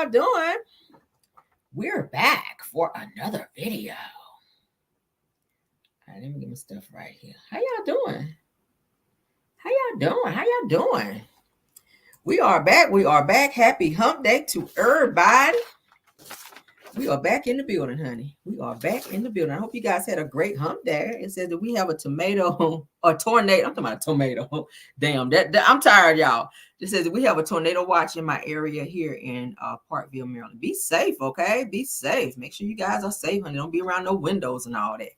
y'all doing? We're back for another video. All right, let me get my stuff right here. How y'all doing? How y'all doing? We are back. We are back. Happy hump day to everybody. We are back in the building, honey. We are back in the building. I hope you guys had a great hump day. It says that we have a tornado, a tornado. I'm talking about a tomato. Damn, that I'm tired, y'all. It says that we have a tornado watch in my area here in Parkville, Maryland. Be safe, okay? Be safe. Make sure you guys are safe, honey. Don't be around no windows and all that.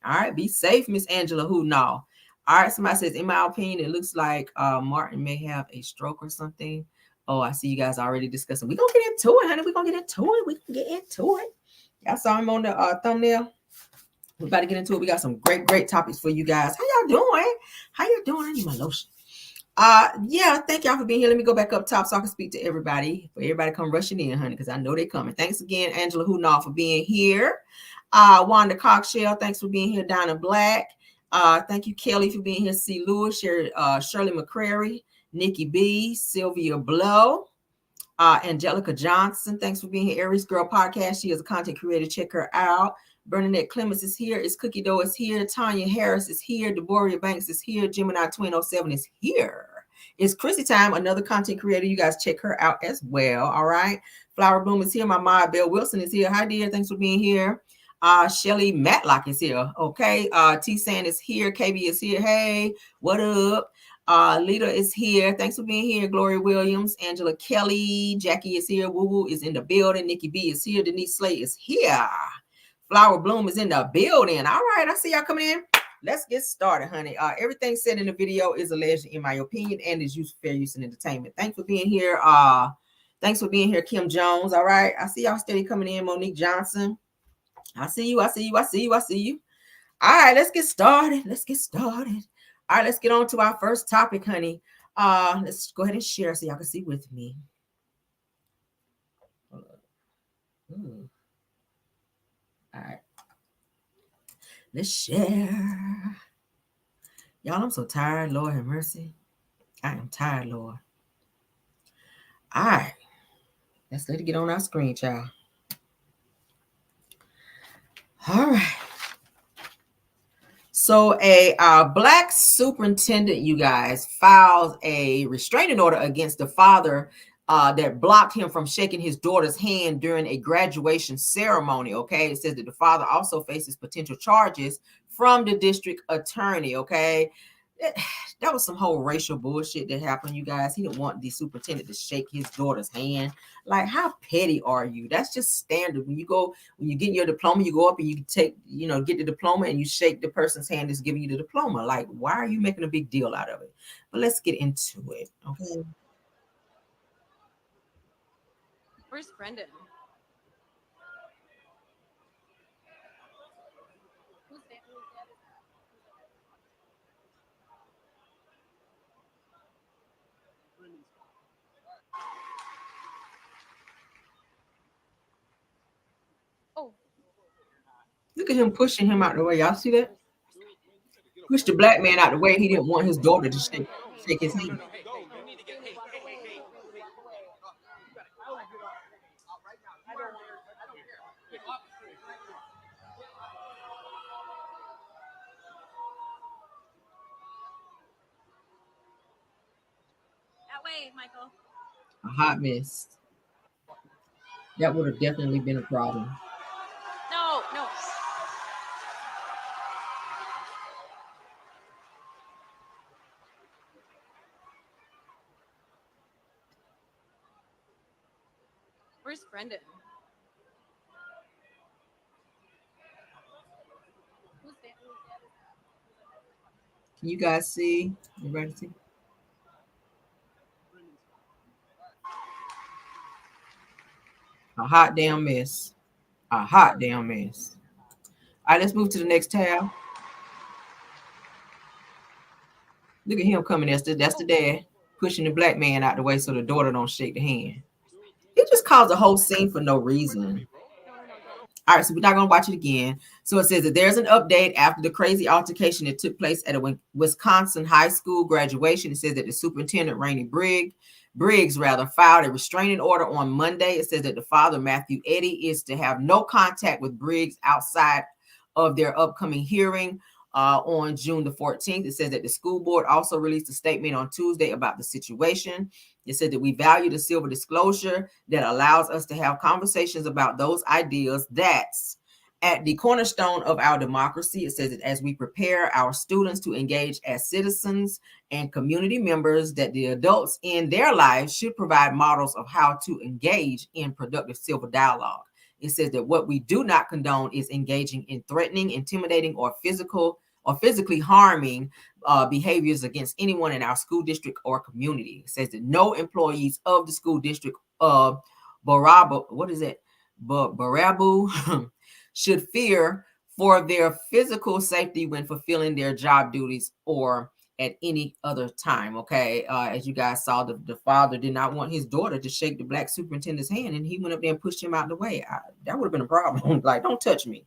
All right, be safe, Miss Angela. Who know? All right, somebody says, in my opinion, it looks like Martin may have a stroke or something. Oh, I see you guys already discussing. We're going to get into it, honey. We're going to get into it. We can get into it. Y'all saw him on the thumbnail. We're about to get into it. We got some great topics for you guys. How y'all doing? How you doing? I need my lotion. Yeah, thank y'all for being here. Let me go back up top so I can speak to everybody. For everybody come rushing in, honey, because I know they're coming. Thanks again, Angela Hunaw, for being here. Wanda Cockshell, thanks for being here. Donna Black. Thank you, Kelly, for being here. C. Lewis, Shirley McCrary, Nikki B, Sylvia Blow, Angelica Johnson. Thanks for being here. Aries Girl Podcast. She is a content creator. Check her out. Bernadette Clemens is here. It's Cookie Dough is here. Tanya Harris is here. Deborah Banks is here. Gemini 2007 is here. It's Chrissy Time, another content creator. You guys check her out as well. All right. Flower Bloom is here. My Ma Belle Wilson is here. Hi, dear. Thanks for being here. Shelly Matlock is here. Okay. T San is here. KB is here. Hey, what up? Lita is here. Thanks for being here. Gloria Williams, Angela Kelly, Jackie is here. Woo Woo is in the building. Nikki B is here. Denise Slay is here. Flower Bloom is in the building. All right, I see y'all coming in. Let's get started, honey. Everything said in the video is alleged, in my opinion, and is used for fair use and entertainment. Thanks for being here. Thanks for being here, Kim Jones. All right, I see y'all steady coming in. Monique Johnson. I see you. All right, let's get started. All right, let's get on to our first topic, honey. Let's go ahead and share so y'all can see with me. Ooh. All right. Let's share. Y'all, I'm so tired. Lord have mercy. I am tired, Lord. All right. Let's let it get on our screen, child. All right. So a black superintendent, you guys, files a restraining order against the father that blocked him from shaking his daughter's hand during a graduation ceremony. Okay, it says that the father also faces potential charges from the district attorney. Okay, that was some whole racial bullshit that happened, you guys. He didn't want the superintendent to shake his daughter's hand. Like, how petty are you? That's just standard. When you get your diploma, you go up and you take, get the diploma and you shake the person's hand that's giving you the diploma. Like, why are you making a big deal out of it? But let's get into it. Okay. Where's Brendan? Oh. Look at him pushing him out the way. Y'all see that? Push the black man out the way. He didn't want his daughter to shake his hand. That way, Michael. A hot mess. That would have definitely been a problem. No. Where's Brendan? Can you guys see? Everybody see? A hot damn mess. A hot damn mess. All right, let's move to the next tab. Look at him coming. That's the dad pushing the black man out the way so the daughter don't shake the hand. It just caused a whole scene for no reason. All right, so we're not going to watch it again. So it says that there's an update after the crazy altercation that took place at a Wisconsin high school graduation. It says that the superintendent, Rainey Briggs, filed a restraining order on Monday. It says that the father, Matthew Eddy, is to have no contact with Briggs outside of their upcoming hearing on June the 14th. It says that the school board also released a statement on Tuesday about the situation. It said that we value the civil disclosure that allows us to have conversations about those ideas that's at the cornerstone of our democracy. It says that as we prepare our students to engage as citizens and community members, that the adults in their lives should provide models of how to engage in productive civil dialogue. It says that what we do not condone is engaging in threatening, intimidating, or physically harming behaviors against anyone in our school district or community. It says that no employees of the school district of Barabu should fear for their physical safety when fulfilling their job duties or at any other time. Okay, as you guys saw, the father did not want his daughter to shake the black superintendent's hand, and he went up there and pushed him out the way. That would have been a problem. Like, don't touch me.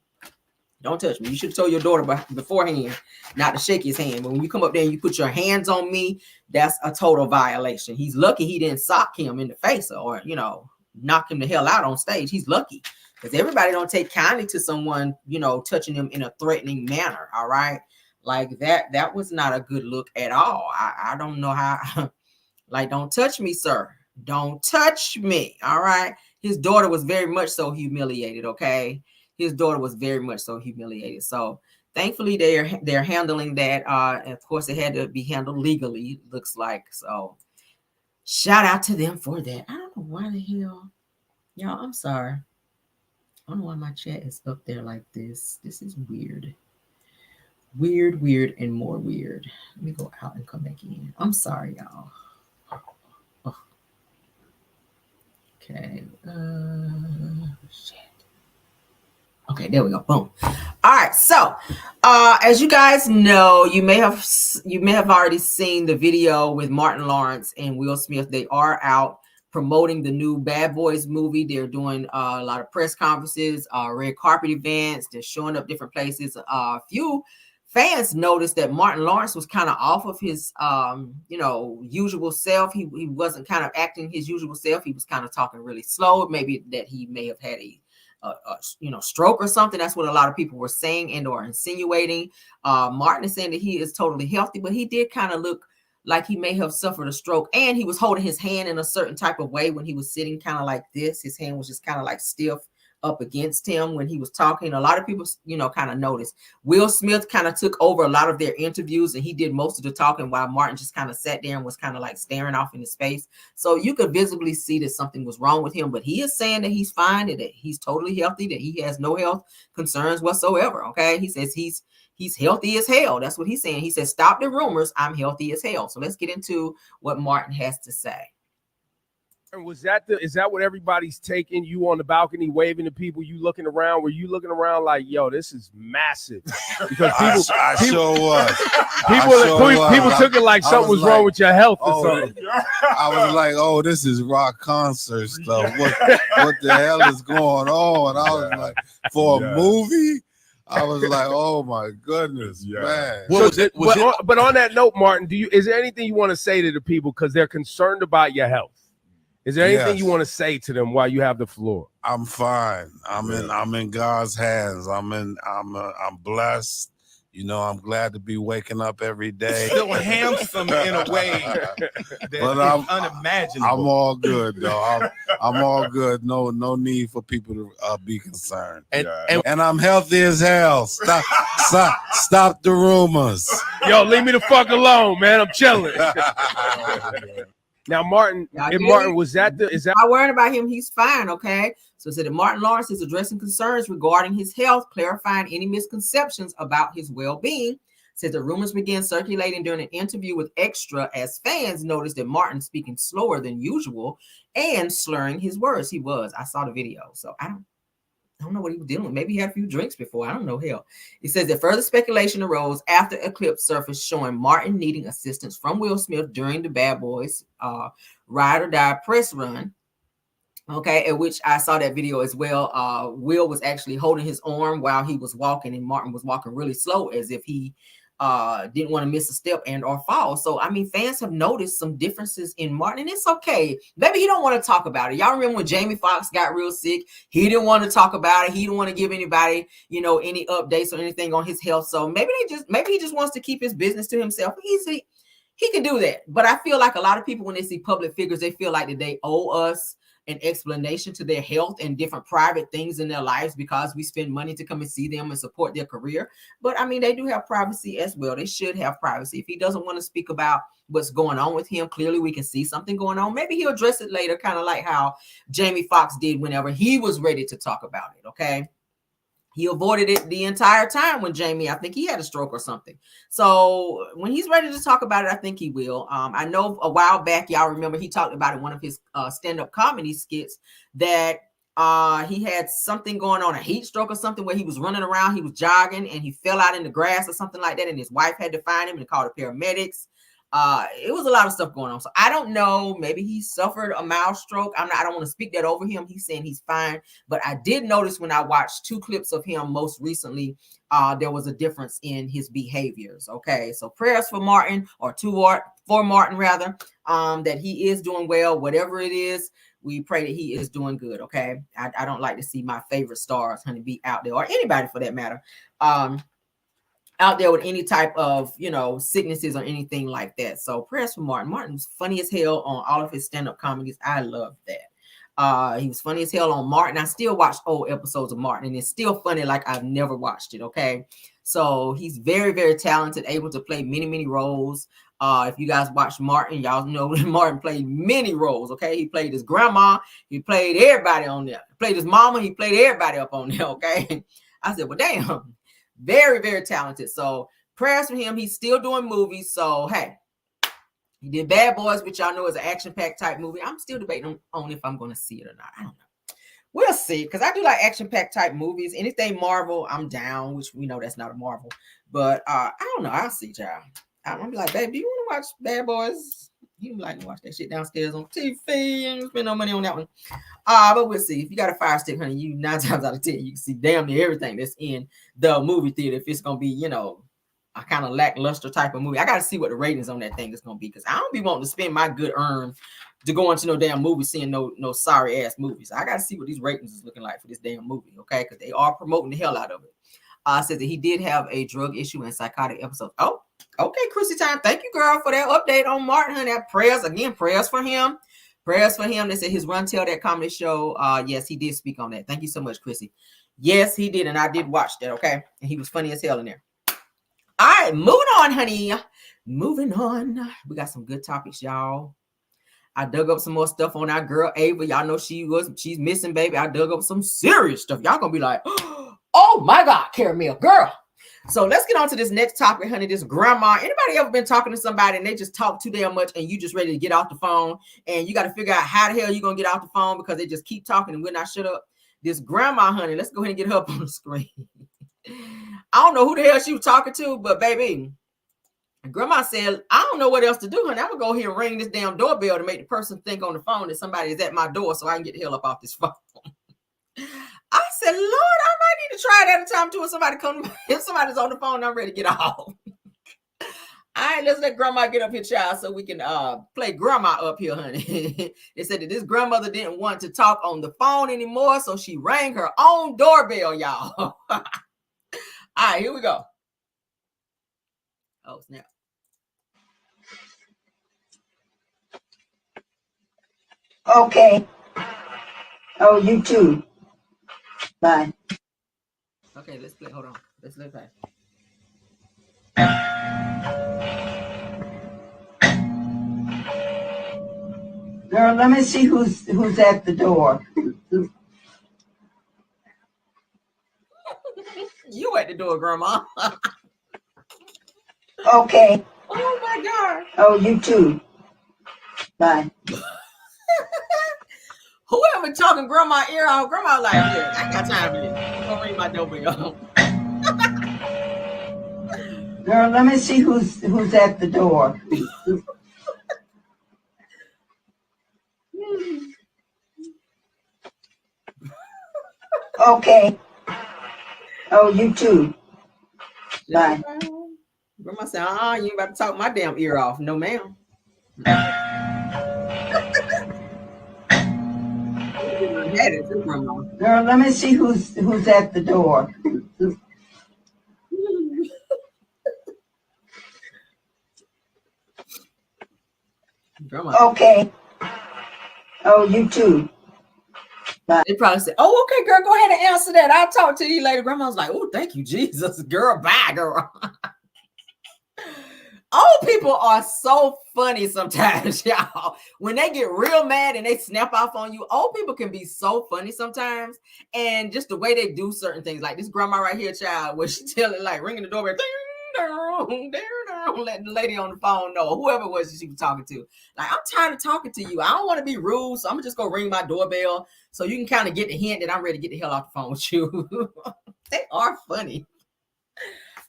Don't touch me. You should have told your daughter beforehand not to shake his hand. But when you come up there and you put your hands on me, that's a total violation. He's lucky he didn't sock him in the face or, knock him the hell out on stage. He's lucky because everybody don't take kindly to someone, touching them in a threatening manner. All right. Like that was not a good look at all. I don't know how, like, don't touch me, sir. Don't touch me. All right. His daughter was very much so humiliated. Okay. His daughter was very much so humiliated. So thankfully they're handling that. And of course it had to be handled legally, it looks like. So shout out to them for that. I don't know why the hell, y'all, I'm sorry. I don't know why my chat is up there like this. This is weird. Weird, and more weird. Let me go out and come back in. I'm sorry, y'all. Oh. Okay. Shit. Okay, there we go. Boom. All right. So, as you guys know, you may have already seen the video with Martin Lawrence and Will Smith. They are out promoting the new Bad Boys movie. They're doing a lot of press conferences, red carpet events. They're showing up different places. A few fans noticed that Martin Lawrence was kind of off of his, usual self. He wasn't kind of acting his usual self. He was kind of talking really slow. Maybe that he may have had a stroke or something. That's what a lot of people were saying and or insinuating. Martin is saying that he is totally healthy, but he did kind of look like he may have suffered a stroke, and he was holding his hand in a certain type of way when he was sitting, kind of like this. His hand was just kind of like stiff up against him when he was talking. A lot of people, kind of noticed. Will Smith kind of took over a lot of their interviews, and he did most of the talking while Martin just kind of sat there and was kind of like staring off into space. So you could visibly see that something was wrong with him, but he is saying that he's fine and that he's totally healthy, that he has no health concerns whatsoever. Okay. He says he's healthy as hell. That's what he's saying. He says, stop the rumors. I'm healthy as hell. So let's get into what Martin has to say. Is that what everybody's taking? You on the balcony waving to people, you looking around? Were you looking around like, yo, this is massive? Because people took it like something was wrong with your health or something. I was like, oh, this is rock concert stuff. What the hell is going on? I was like, for a movie? I was like, oh my goodness, man. But on that note, Martin, is there anything you want to say to the people because they're concerned about your health? Is there anything you want to say to them while you have the floor? I'm fine. I'm in God's hands. I'm blessed. I'm glad to be waking up every day. Still handsome in a way that is unimaginable. I'm all good, though. I'm all good. No need for people to be concerned. And I'm healthy as hell. Stop the rumors. Yo, leave me the fuck alone, man. I'm chilling. Now, Martin, was that not worrying about him? He's fine, okay? So it said that Martin Lawrence is addressing concerns regarding his health, clarifying any misconceptions about his well-being. Says the rumors began circulating during an interview with Extra as fans noticed that Martin speaking slower than usual and slurring his words. I saw the video, so I don't know what he was dealing with. Maybe he had a few drinks before. I don't know. Hell. It says that further speculation arose after a clip surfaced showing Martin needing assistance from Will Smith during the Bad Boys Ride or Die press run. Okay, at which I saw that video as well. Will was actually holding his arm while he was walking, and Martin was walking really slow as if he didn't want to miss a step and or fall. So I mean, fans have noticed some differences in Martin, and it's okay. Maybe he don't want to talk about it. Y'all remember when Jamie Foxx got real sick? He didn't want to talk about it. He didn't want to give anybody, you know, any updates or anything on his health. So maybe he just wants to keep his business to himself. He can do that. But I feel like a lot of people, when they see public figures, they feel like that they owe us an explanation to their health and different private things in their lives because we spend money to come and see them and support their career. But I mean, they do have privacy as well. They should have privacy. If he doesn't want to speak about what's going on with him, clearly we can see something going on. Maybe he'll address it later, kind of like how Jamie Foxx did whenever he was ready to talk about it. Okay. He avoided it the entire time when Jamie, I think he had a stroke or something. So when he's ready to talk about it, I think he will. I know a while back, y'all remember he talked about in one of his stand-up comedy skits that he had something going on, a heat stroke or something, where he was running around, he was jogging, and he fell out in the grass or something like that, and his wife had to find him and call the paramedics. It was a lot of stuff going on. So I don't know. Maybe he suffered a mild stroke. I don't want to speak that over him. He's saying he's fine. But I did notice when I watched 2 clips of him most recently, there was a difference in his behaviors. Okay. So prayers for Martin, or for Martin rather, that he is doing well, whatever it is. We pray that he is doing good. Okay. I don't like to see my favorite stars, honey, be out there, or anybody for that matter. Out there with any type of, you know, sicknesses or anything like that. So prayers for Martin. Martin's funny as hell on all of his stand-up comedies. I love that. He was funny as hell on Martin. I still watch old episodes of Martin, and it's still funny like I've never watched it. Okay. So he's very, very talented, able to play many, many roles. If you guys watch Martin, y'all know Martin played many roles. Okay. He played his grandma. He played everybody on there. He played his mama. He played everybody up on there. Okay. I said, well, damn. Very, very talented. So prayers for him. He's still doing movies. So, hey, he did Bad Boys, which y'all know is an action-packed type movie. I'm still debating on if I'm going to see it or not. I don't know. We'll see, because I do like action-packed type movies. Anything Marvel, I'm down, which we know that's not a Marvel. But I don't know. I'll see, y'all. I'm going to be like, babe, do you want to watch Bad Boys? You like to watch that shit downstairs on TV and spend no money on that one. But we'll see. If you got a fire stick, honey, you 9 times out of 10, you can see damn near everything that's in the movie theater. If it's gonna be, you know, a kind of lackluster type of movie, I gotta see what the ratings on that thing is gonna be, because I don't be wanting to spend my good earn to go into no damn movie seeing no sorry ass movies. I gotta see what these ratings is looking like for this damn movie, okay? Because they are promoting the hell out of it. Says that he did have a drug issue and psychotic episode. Oh, okay, Chrissy time. Thank you, girl, for that update on Martin. Honey, prayers again. Prayers for him. Prayers for him. They said his Run Tell That comedy show. Yes, he did speak on that. Thank you so much, Chrissy. Yes, he did, and I did watch that. Okay, and he was funny as hell in there. All right, moving on, honey. Moving on. We got some good topics, y'all. I dug up some more stuff on our girl Ava. Y'all know she's missing, baby. I dug up some serious stuff. Y'all gonna be like, oh my God, Caramel girl. So let's get on to this next topic, honey. This grandma. Anybody ever been talking to somebody and they just talk too damn much and you just ready to get off the phone and you got to figure out how the hell you're gonna get off the phone because they just keep talking and will not shut up? This grandma, honey, let's go ahead and get her up on the screen. I don't know who the hell she was talking to, but baby, grandma said, I don't know what else to do, honey. I'm gonna go here and ring this damn doorbell to make the person think on the phone that somebody is at my door so I can get the hell up off this phone. I said, Lord, I might need to try it at a time too. If somebody's on the phone, I'm ready to get off. All right, let's let grandma get up here, child, so we can play grandma up here, honey. They said that this grandmother didn't want to talk on the phone anymore, so she rang her own doorbell, y'all. All right, here we go. Oh, snap. Okay. Oh, you too. Bye. Okay, let's play. Hold on. Let's play. Girl, let me see who's at the door. You at the door, grandma. Okay. Oh my God. Oh, you too. Bye. Whoever talking grandma ear off, grandma like, yeah, I ain't got time for this. I'm gonna ring my doorbell. Girl, let me see who's at the door. Okay. Oh, you too. Bye. Grandma said, you ain't about to talk my damn ear off. No, ma'am. Girl, let me see who's at the door. Grandma. Okay. Oh, you too. Bye. They probably said, "Oh, okay, girl, go ahead and answer that. I'll talk to you later." Grandma was like, "Oh, thank you, Jesus, girl. Bye, girl." Old people are so funny sometimes, y'all. When they get real mad and they snap off on you, old people can be so funny sometimes. And just the way they do certain things, like this grandma right here, child, where she tell it like ringing the doorbell, letting the lady on the phone know, whoever it was she was talking to. Like, I'm tired of talking to you. I don't want to be rude, so I'm just gonna ring my doorbell so you can kind of get the hint that I'm ready to get the hell off the phone with you. They are funny.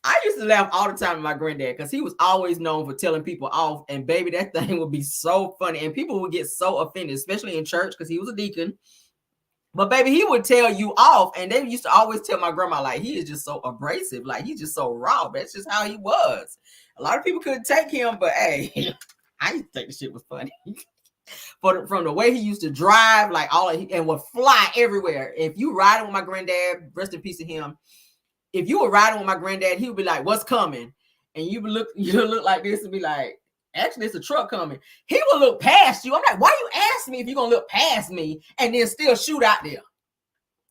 I used to laugh all the time with my granddad because he was always known for telling people off. And baby, that thing would be so funny. And people would get so offended, especially in church because he was a deacon. But baby, he would tell you off. And they used to always tell my grandma, like, he is just so abrasive. Like, he's just so raw. That's just how he was. A lot of people couldn't take him. But hey, I used to think the shit was funny. From the way he used to drive, like and would fly everywhere. If you riding with my granddad, rest in peace to him. If you were riding with my granddad, he would be like, "What's coming?" And you would look like this and be like, "Actually, it's a truck coming." He would look past you. I'm like, "Why you ask me if you're gonna look past me and then still shoot out there?"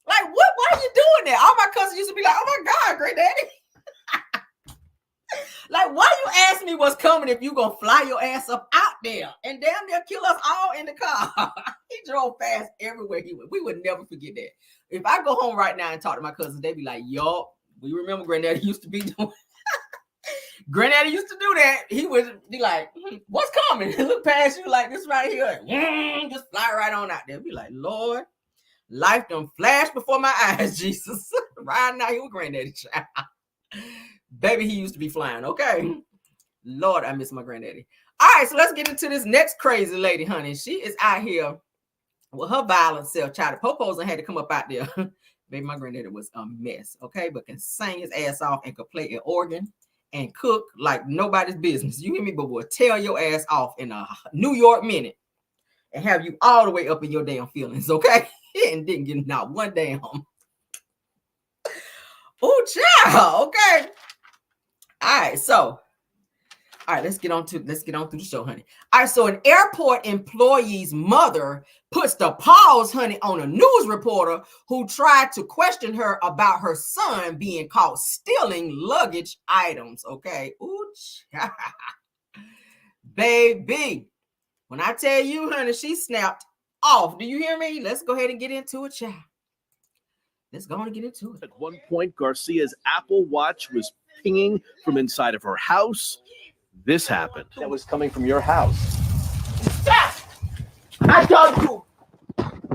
Like, what? Why are you doing that? All my cousins used to be like, "Oh my God, granddaddy." Like, why you ask me what's coming if you gonna fly your ass up out there and damn near kill us all in the car? He drove fast everywhere he went. We would never forget that. If I go home right now and talk to my cousins, they'd be like, "Yo, we remember Granddaddy used to be doing." Granddaddy used to do that. He would be like, "What's coming?" Look past you like this right here. Just fly right on out there. Be like, "Lord, life done flashed before my eyes, Jesus." Right now, you with Granddaddy, child. Baby, he used to be flying. Okay. Lord, I miss my granddaddy. All right, so let's get into this next crazy lady, honey. She is out here with her violent self. Child, the popos had to come up out there. Baby, my granddaddy was a mess, okay? But can sing his ass off and could play an organ and cook like nobody's business. You hear me? But will tear your ass off in a New York minute and have you all the way up in your damn feelings, okay? And didn't get not one damn. Oh, child, okay. All right, let's get on through the show, honey. All right, so an airport employee's mother puts the pause, honey, on a news reporter who tried to question her about her son being caught stealing luggage items. Okay, ooh, child. Baby, when I tell you, honey, she snapped off. Do you hear me? Let's go ahead and get into it, child. Let's go on and get into it. At one point, Garcia's Apple Watch was pinging from inside of her house. This happened. That was coming from your house. Stop! I told you,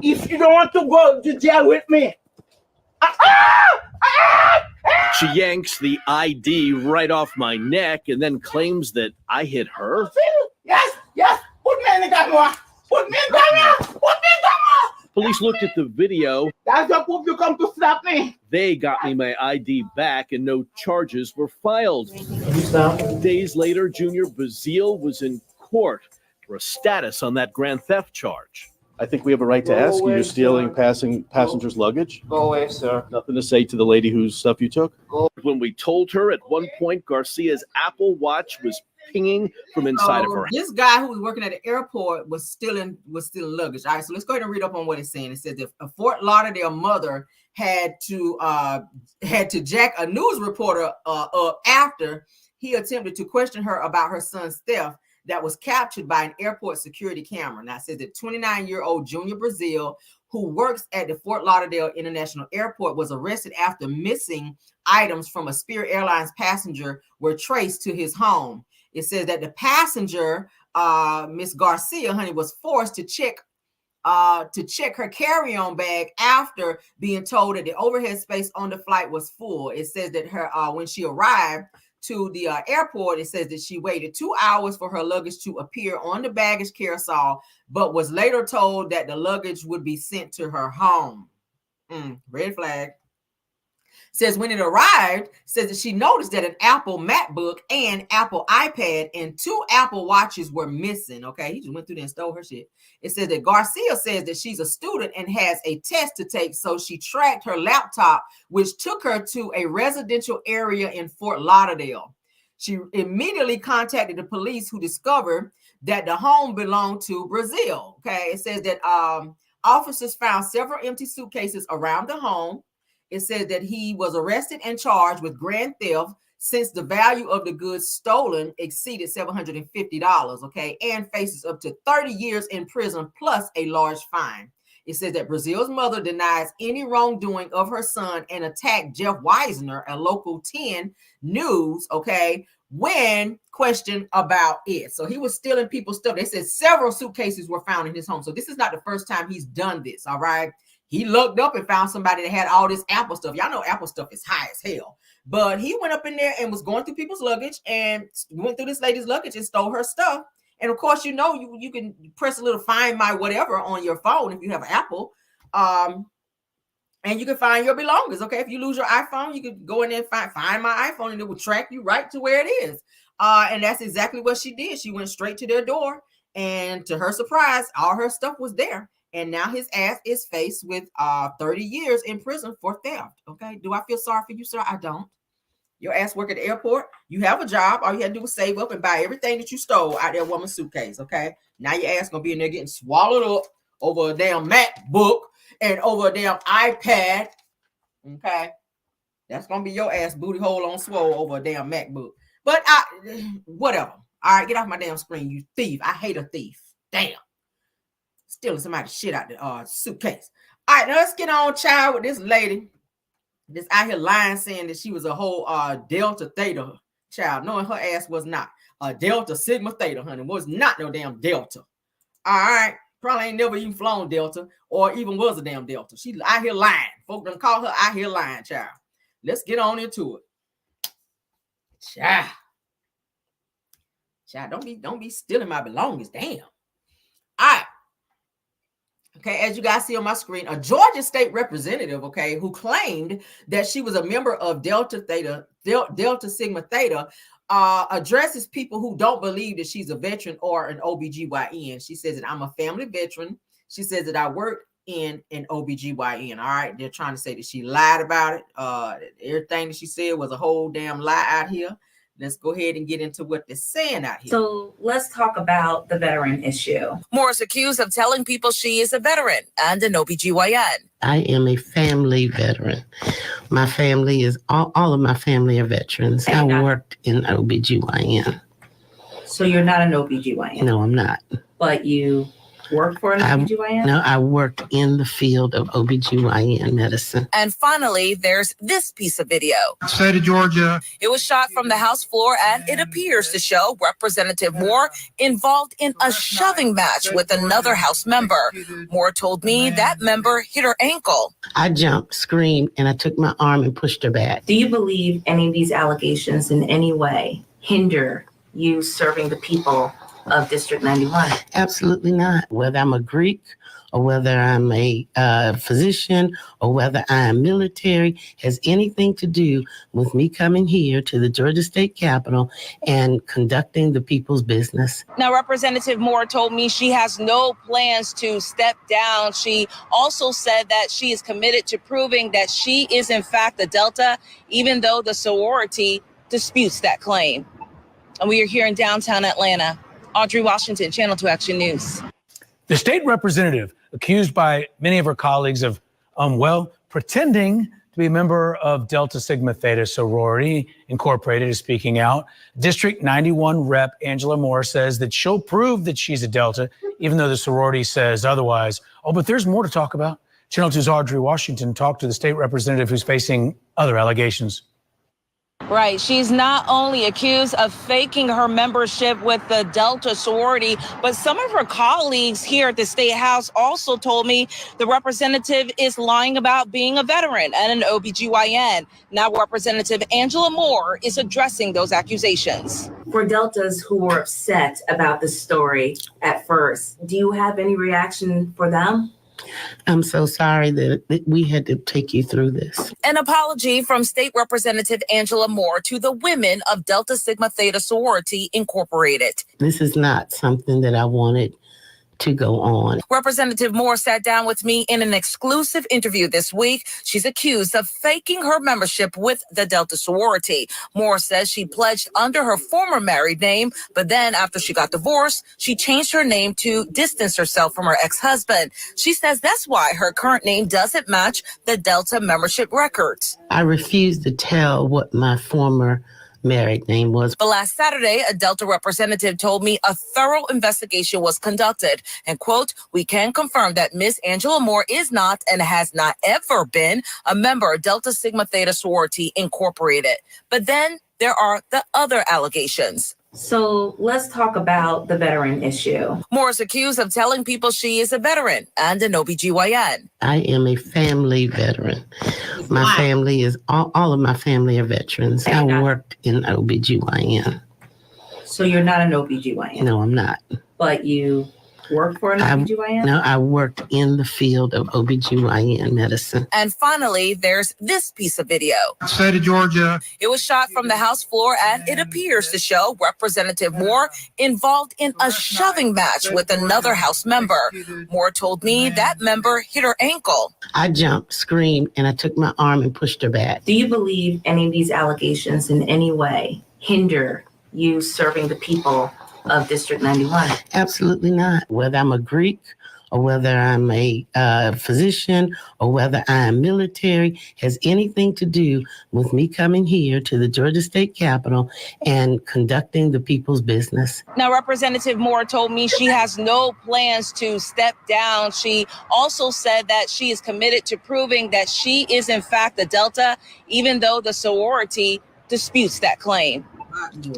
if you don't want to go to jail with me. She yanks the ID right off my neck and then claims that I hit her. Yes, put me in the camera. Put me in the camera. Police looked at the video. That's the proof you come to slap me. They got me my ID back and no charges were filed. Days later, Junior Bazile was in court for a status on that grand theft charge. I think we have a right to ask you. You're stealing passengers' luggage. Go away, sir. Nothing to say to the lady whose stuff you took? When we told her at one point Garcia's Apple Watch was pinging from inside of her. This guy who was working at the airport was stealing luggage. All right, so let's go ahead and read up on what it's saying. It says that a Fort Lauderdale mother had to jack a news reporter up after he attempted to question her about her son's theft that was captured by an airport security camera. Now it says that 29-year-old Junior Bazile, who works at the Fort Lauderdale International Airport, was arrested after missing items from a Spirit Airlines passenger were traced to his home. It says that the passenger, Miss Garcia, honey, was forced to check her carry-on bag after being told that the overhead space on the flight was full. It says that her when she arrived to the airport, it says that she waited 2 hours for her luggage to appear on the baggage carousel, but was later told that the luggage would be sent to her home. Red flag. Says when it arrived, says that she noticed that an Apple MacBook and Apple iPad and 2 Apple Watches were missing. Okay, he just went through there and stole her shit. It says that Garcia says that she's a student and has a test to take, so she tracked her laptop, which took her to a residential area in Fort Lauderdale. She immediately contacted the police, who discovered that the home belonged to Brazil. Okay, it says that officers found several empty suitcases around the home. It says that he was arrested and charged with grand theft since the value of the goods stolen exceeded $750, okay, and faces up to 30 years in prison plus a large fine. It says that Brazil's mother denies any wrongdoing of her son and attacked Jeff Weisner, a local 10 news, okay, when questioned about it. So he was stealing people's stuff. They said several suitcases were found in his home. So this is not the first time he's done this, all right? He looked up and found somebody that had all this Apple stuff. Y'all know Apple stuff is high as hell. But he went up in there and was going through people's luggage and went through this lady's luggage and stole her stuff. And of course, you know, you can press a little find my whatever on your phone if you have an Apple. And you can find your belongings, okay? If you lose your iPhone, you can go in there and find my iPhone, and it will track you right to where it is. And that's exactly what she did. She went straight to their door, and to her surprise, all her stuff was there. And now his ass is faced with 30 years in prison for theft. Okay. Do I feel sorry for you, sir? I don't. Your ass work at the airport. You have a job. All you had to do was save up and buy everything that you stole out of that woman's suitcase. Okay. Now your ass gonna be in there getting swallowed up over a damn MacBook and over a damn iPad. Okay. That's gonna be your ass booty hole on swole over a damn MacBook. But whatever. All right, get off my damn screen, you thief. I hate a thief. Damn. Stealing somebody's shit out the suitcase. All right, now let's get on, child, with this lady that's out here lying, saying that she was a whole Delta Theta child, knowing her ass was not a Delta Sigma Theta, honey. Was not no damn Delta. All right, probably ain't never even flown Delta or even was a damn Delta. She out here lying. Folks done call her out here lying, child. Let's get on into it. Child, don't be stealing my belongings. Damn. All right. Okay, as you guys see on my screen, a Georgia state representative, okay, who claimed that she was a member of Delta Sigma Theta, addresses people who don't believe that she's a veteran or an OBGYN. She says that I'm a family veteran. She says that I work in an OBGYN. All right, they're trying to say that she lied about it. Everything that she said was a whole damn lie out here. Let's go ahead and get into what they're saying out here. So let's talk about the veteran issue. Moore is accused of telling people she is a veteran and an OBGYN. I am a family veteran. My family is, all of my family are veterans. I worked in OBGYN. So you're not an OBGYN? No, I'm not. But you worked for an OBGYN? No, I worked in the field of OBGYN medicine. And finally, there's this piece of video. State of Georgia. It was shot from the House floor, and it appears to show Representative Moore involved in a shoving match with another House member. Moore told me that member hit her ankle. I jumped, screamed, and I took my arm and pushed her back. Do you believe any of these allegations in any way hinder you serving the people of District 91? Absolutely not. Whether I'm a Greek or whether I'm a physician or whether I am military has anything to do with me coming here to the Georgia State Capitol and conducting the people's business. Now, Representative Moore told me she has no plans to step down. She also said that she is committed to proving that she is in fact a Delta, even though the sorority disputes that claim. And we are here in downtown Atlanta. Audrey Washington, Channel 2 Action News. The state representative accused by many of her colleagues of, pretending to be a member of Delta Sigma Theta Sorority Incorporated is speaking out. District 91 Rep Angela Moore says that she'll prove that she's a Delta, even though the sorority says otherwise. Oh, but there's more to talk about. Channel 2's Audrey Washington talked to the state representative who's facing other allegations. Right. She's not only accused of faking her membership with the Delta sorority, but some of her colleagues here at the State House also told me the representative is lying about being a veteran and an OBGYN. Now, Representative Angela Moore is addressing those accusations. For Deltas who were upset about the story at first, do you have any reaction for them? I'm so sorry that we had to take you through this. An apology from State Representative Angela Moore to the women of Delta Sigma Theta Sorority Incorporated. This is not something that I wanted to go on. Representative Moore sat down with me in an exclusive interview this week. She's accused of faking her membership with the Delta sorority. Moore says she pledged under her former married name, but then after she got divorced, she changed her name to distance herself from her ex-husband. She says that's why her current name doesn't match the Delta membership records. I refuse to tell what my former married name was. But last Saturday, a Delta representative told me a thorough investigation was conducted. And, quote, we can confirm that Miss Angela Moore is not and has not ever been a member of Delta Sigma Theta Sorority Incorporated. But then there are the other allegations. So let's talk about the veteran issue. Moore is accused of telling people she is a veteran and an OBGYN. I am a family veteran. My family is, all of my family are veterans. I worked in OBGYN. So you're not an OBGYN? No, I'm not. But you work for an OBGYN? No, I worked in the field of OBGYN medicine. And finally, there's this piece of video. State of Georgia. It was shot from the House floor, and it appears to show Representative Moore involved in a shoving match with another House member. Moore told me that member hit her ankle. I jumped, screamed, and I took my arm and pushed her back. Do you believe any of these allegations in any way hinder you serving the people of District 91? Absolutely not. Whether I'm a Greek or whether I'm a physician or whether I'm military has anything to do with me coming here to the Georgia State Capitol and conducting the people's business. Now, Representative Moore told me she has no plans to step down. She also said that she is committed to proving that she is in fact a Delta, even though the sorority disputes that claim.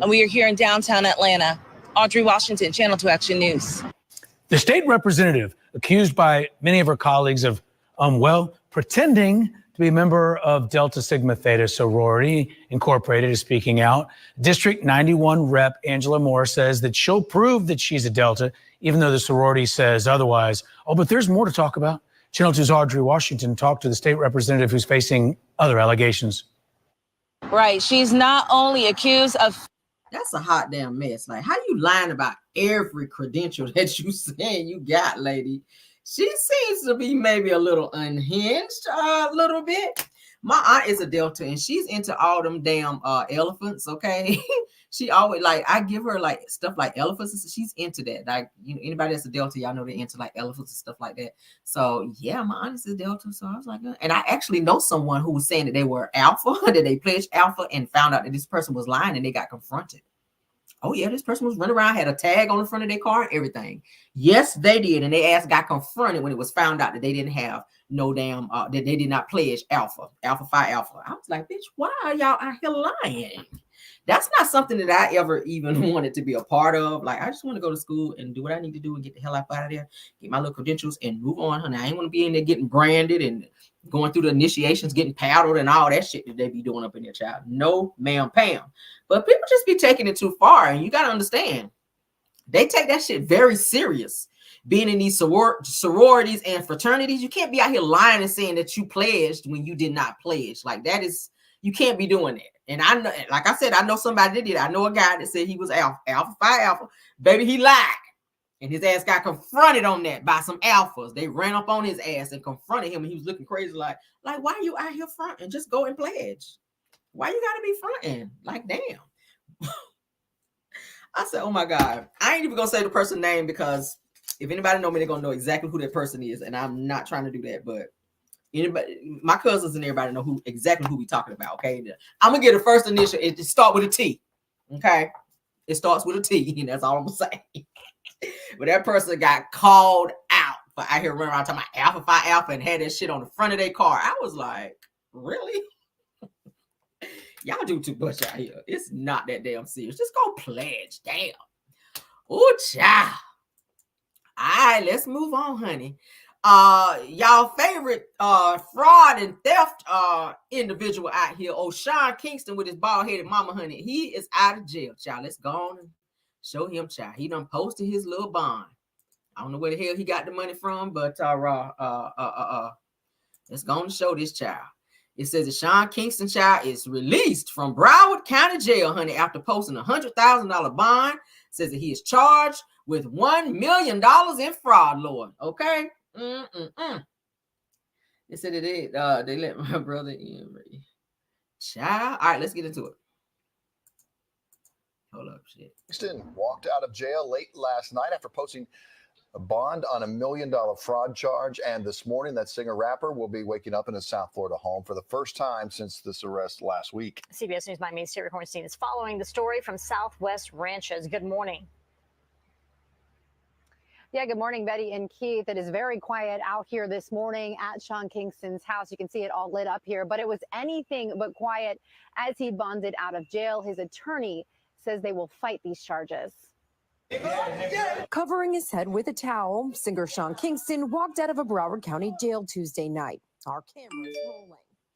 And we are here in downtown Atlanta. Audrey Washington, Channel 2 Action News. The state representative accused by many of her colleagues of, pretending to be a member of Delta Sigma Theta Sorority Incorporated is speaking out. District 91 Rep Angela Moore says that she'll prove that she's a Delta, even though the sorority says otherwise. Oh, but there's more to talk about. Channel 2's Audrey Washington talked to the state representative who's facing other allegations. Right. She's not only accused of... That's a hot damn mess. Like, how you lying about every credential that you saying you got, lady? She seems to be maybe a little unhinged, a little bit. My aunt is a Delta, and she's into all them damn elephants, okay? She always, like, I give her, like, stuff like elephants, and she's into that. Like, you know, anybody that's a Delta, y'all know they're into, like, elephants and stuff like that. So, yeah, my aunt is a Delta, so I was like, and I actually know someone who was saying that they were Alpha, that they pledged Alpha, and found out that this person was lying, and they got confronted. Oh, yeah, this person was running around, had a tag on the front of their car and everything. Yes, they did, and they got confronted when it was found out that they didn't have no damn, that they did not pledge Alpha Phi Alpha. I was like, bitch, why are y'all out here lying? That's not something that I ever even wanted to be a part of. Like, I just want to go to school and do what I need to do and get the hell out of there, get my little credentials and move on, honey. I ain't want to be in there getting branded and going through the initiations, getting paddled and all that shit that they be doing up in their child. No, ma'am, Pam. But people just be taking it too far, and you got to understand, they take that shit very serious. Being in these sororities and fraternities, you can't be out here lying and saying that you pledged when you did not pledge. Like, that is, you can't be doing that. And I know, like I said, I know somebody that did it. I know a guy that said he was Alpha Phi Alpha. Baby, he lied. And his ass got confronted on that by some alphas. They ran up on his ass and confronted him, and he was looking crazy like why are you out here fronting? Just go and pledge. Why you gotta be fronting? Like, damn. I said, oh my God. I ain't even gonna say the person's name, because if anybody know me, they're gonna know exactly who that person is. And I'm not trying to do that, but anybody, my cousins and everybody know exactly who we talking about. Okay. I'm gonna get the first initial. It start with a T. Okay. It starts with a T, and that's all I'm gonna say. But that person got called out for out here running around talking about Alpha Phi Alpha and had that shit on the front of their car. I was like, really? Y'all do too much out here. It's not that damn serious. Just go pledge. Damn. Oh, child. All right, let's move on, honey. Y'all favorite fraud and theft individual out here, Sean Kingston with his bald-headed mama, honey. He is out of jail, child. Let's go on and show him, child. He done posted his little bond. I don't know where the hell he got the money from, but let's go on to show this child. It says that Sean Kingston child is released from Broward County Jail, honey, after posting a $100,000 bond. It says that he is charged with $1 million in fraud, Lord. Okay. They said that they let my brother in. Child. All right, let's get into it. Hold up, shit. Kingston walked out of jail late last night after posting a bond on $1 million fraud charge. And this morning, that singer-rapper will be waking up in his South Florida home for the first time since this arrest last week. CBS News Miami's Siri Hornstein is following the story from Southwest Ranches. Good morning. Yeah, good morning, Betty and Keith. It is very quiet out here this morning at Sean Kingston's house. You can see it all lit up here, but it was anything but quiet as he bonded out of jail. His attorney says they will fight these charges. Covering his head with a towel, singer Sean Kingston walked out of a Broward County jail Tuesday night. Our cameras rolling.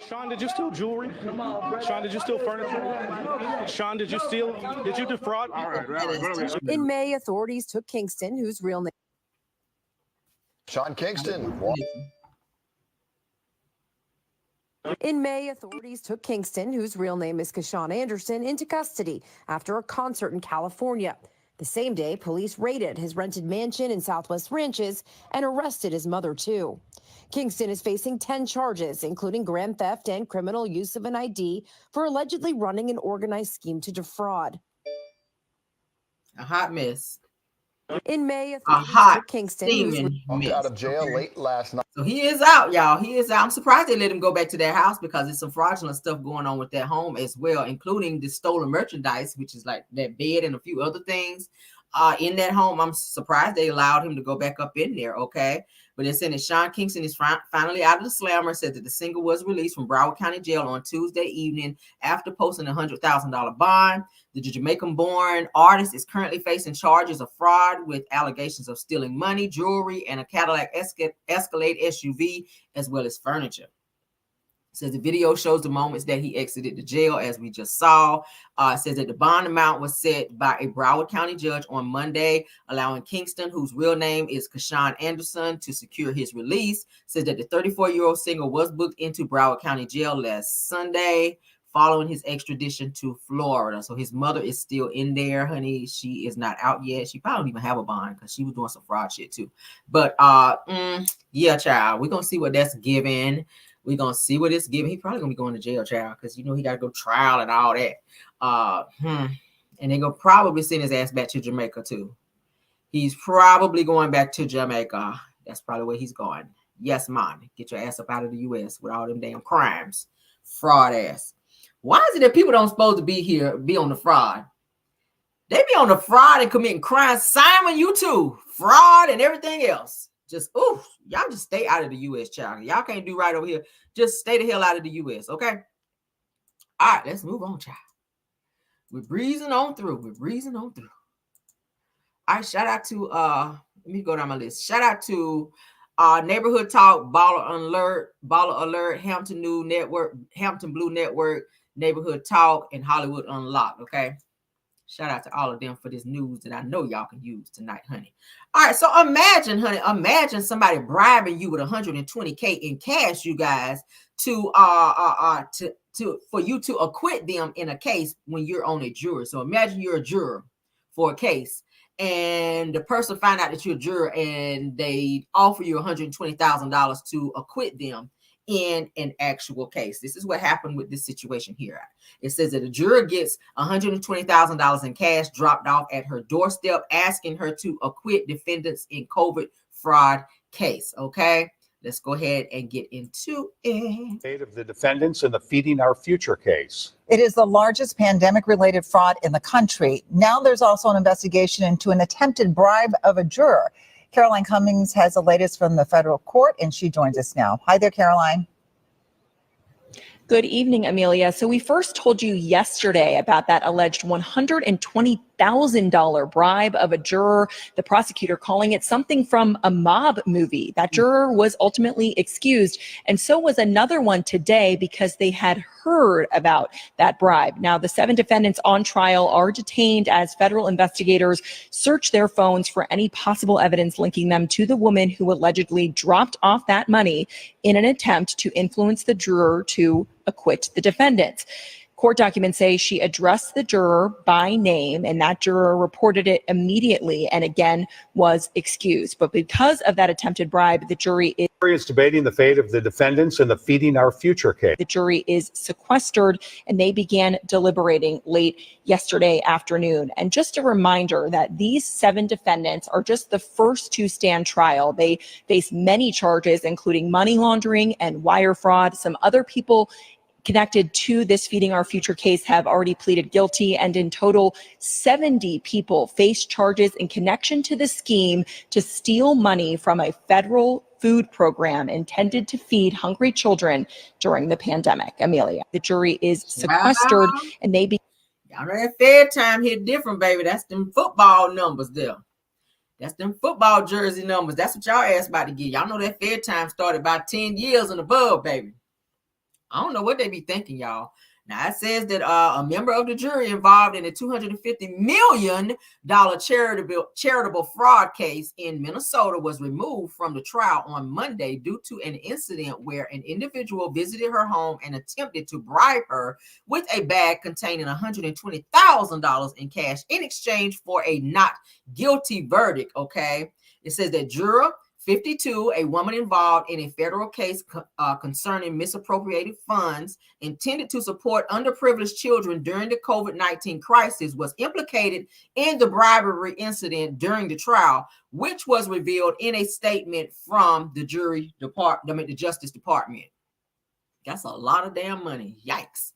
Sean, did you steal jewelry? Sean, did you steal furniture? Sean, did you defraud? All right. In May, authorities took Kingston, whose real name. Sean Kingston. In May, authorities took Kingston, whose real name is Kashawn Anderson, into custody after a concert in California. The same day, police raided his rented mansion in Southwest Ranches and arrested his mother, too. Kingston is facing 10 charges, including grand theft and criminal use of an ID for allegedly running an organized scheme to defraud. A hot mess. In May, a hot Kingston out of jail late last night. So he is out, y'all. He is out. I'm surprised they let him go back to their house because there's some fraudulent stuff going on with that home as well, including the stolen merchandise, which is like that bed and a few other things in that home. I'm surprised they allowed him to go back up in there. Okay. But they're saying that Sean Kingston is finally out of the slammer. Said that the singer was released from Broward County Jail on Tuesday evening after posting a $100,000 bond. The Jamaican-born artist is currently facing charges of fraud with allegations of stealing money, jewelry, and a Cadillac Escalade SUV, as well as furniture. Says the video shows the moments that he exited the jail, as we just saw. Says that the bond amount was set by a Broward County judge on Monday, allowing Kingston, whose real name is Kashawn Anderson, to secure his release. Says that the 34-year-old singer was booked into Broward County jail last Sunday following his extradition to Florida. So his mother is still in there, honey. She is not out yet. She probably don't even have a bond because she was doing some fraud shit too. But yeah, child, we're gonna see what that's giving. We're going to see what it's giving. He's probably going to be going to jail, child, because, you know, he got to go trial and all that. And they're going to probably send his ass back to Jamaica, too. He's probably going back to Jamaica. That's probably where he's going. Yes, man. Get your ass up out of the U.S. with all them damn crimes. Fraud ass. Why is it that people don't supposed to be here, be on the fraud? They be on the fraud and committing crimes. Simon, you too. Fraud and everything else. Just, oof, y'all just stay out of the U.S., child. Y'all can't do right over here. Just stay the hell out of the U.S., okay? All right, let's move on, child. We're breezing on through. All right, shout out to, let me go down my list. Shout out to Neighborhood Talk, Baller Alert, Hampton Blue Network, Neighborhood Talk, and Hollywood Unlocked, okay? Shout out to all of them for this news that I know y'all can use tonight, honey. All right, so imagine somebody bribing you with $120K in cash, you guys, for you to acquit them in a case when you're on a jury. So imagine you're a juror for a case, and the person find out that you're a juror, and they offer you $120,000 to acquit them in an actual case. This is what happened with this situation here. It says that a juror gets $120,000 in cash dropped off at her doorstep, asking her to acquit defendants in COVID fraud case. Okay, let's go ahead and get into it. Of the defendants in the Feeding Our Future case. It is the largest pandemic-related fraud in the country. Now there's also an investigation into an attempted bribe of a juror. Caroline Cummings has the latest from the federal court, and she joins us now. Hi there, Caroline. Good evening, Amelia. So we first told you yesterday about that alleged $120,000 $100,000 bribe of a juror. The prosecutor calling it something from a mob movie. That juror was ultimately excused, and so was another one today because they had heard about that bribe. Now, the 7 defendants on trial are detained as federal investigators search their phones for any possible evidence linking them to the woman who allegedly dropped off that money in an attempt to influence the juror to acquit the defendants. Court documents say she addressed the juror by name, and that juror reported it immediately and again was excused. But because of that attempted bribe, the jury is debating the fate of the defendants in the Feeding Our Future case. The jury is sequestered, and they began deliberating late yesterday afternoon. And just a reminder that these 7 defendants are just the first to stand trial. They face many charges, including money laundering and wire fraud. Some other people connected to this Feeding Our Future case have already pleaded guilty, and in total 70 people face charges in connection to the scheme to steal money from a federal food program intended to feed hungry children during the pandemic. Amelia, the jury is sequestered, and they y'all know that Fed time hit different, baby. That's them football numbers there. That's them football jersey numbers. That's what y'all asked about to get. Y'all know that Fed time started about 10 years and above, baby. I don't know what they be thinking, y'all. Now, it says that a member of the jury involved in a $250 million charitable fraud case in Minnesota was removed from the trial on Monday due to an incident where an individual visited her home and attempted to bribe her with a bag containing $120,000 in cash in exchange for a not guilty verdict, okay? It says that juror 52, a woman involved in a federal case concerning misappropriated funds intended to support underprivileged children during the COVID-19 crisis, was implicated in the bribery incident during the trial, which was revealed in a statement from the the Justice Department. That's a lot of damn money. Yikes.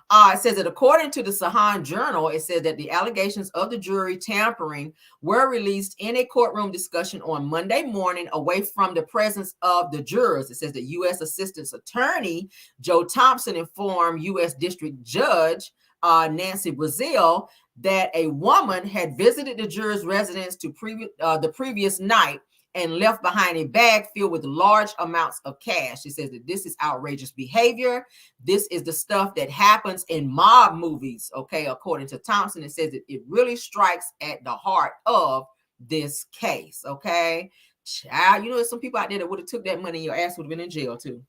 It says that according to the Sahan Journal, it says that the allegations of the jury tampering were released in a courtroom discussion on Monday morning away from the presence of the jurors. It says that U.S. Assistant Attorney Joe Thompson informed U.S. District Judge Nancy Brazil that a woman had visited the jurors' residence the previous night and left behind a bag filled with large amounts of cash. It says that this is outrageous behavior. This is the stuff that happens in mob movies, okay? According to Thompson, it says that it really strikes at the heart of this case, okay? Child, you know, there's some people out there that would have took that money, your ass would have been in jail too.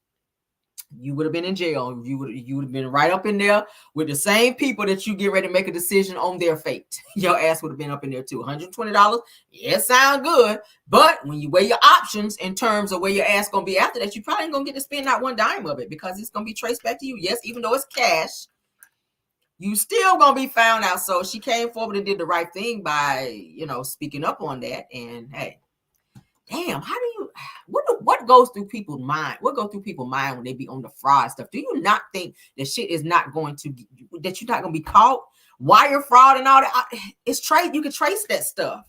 You would have been in jail. You would have been right up in there with the same people that you get ready to make a decision on their fate. Your ass would have been up in there too. $120. Yeah, it sounds good. But when you weigh your options in terms of where your ass gonna be after that, you probably ain't gonna get to spend not one dime of it because it's gonna be traced back to you. Yes, even though it's cash, you still gonna be found out. So she came forward and did the right thing by, you know, speaking up on that. And hey, damn, how do you, what goes through people's mind? What goes through people's mind when they be on the fraud stuff? Do you not think that shit is not going to, that you're not going to be caught? Wire fraud and all that, it's trade. You can trace that stuff.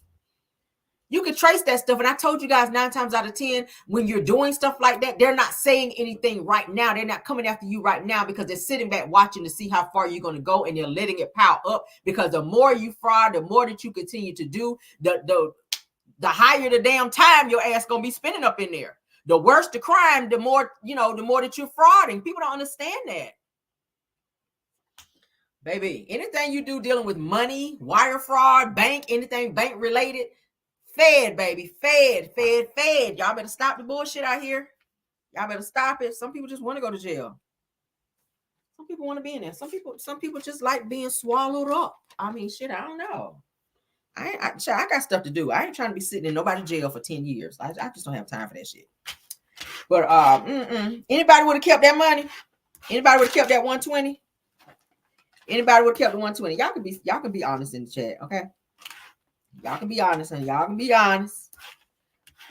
You can trace that stuff. And I told you guys 9 times out of 10, when you're doing stuff like that, they're not saying anything right now. They're not coming after you right now because they're sitting back watching to see how far you're going to go, and they're letting it pile up because the more you fraud, the more that you continue to do, the higher the damn time your ass gonna be spending up in there. The worse the crime, the more, you know, the more that you're frauding. People don't understand that. Baby, anything you do dealing with money, wire fraud, bank, anything bank related, Fed, baby, Fed. Y'all better stop the bullshit out here. Y'all better stop it. Some people just want to go to jail. Some people want to be in there. Some people just like being swallowed up. I mean, shit, I don't know. I got stuff to do. I ain't trying to be sitting in nobody's jail for 10 years. I just don't have time for that shit. But anybody would have kept that money? Anybody would have kept that 120? Anybody would have kept the 120? Y'all can be honest in the chat, okay? Y'all can be honest, and y'all can be honest.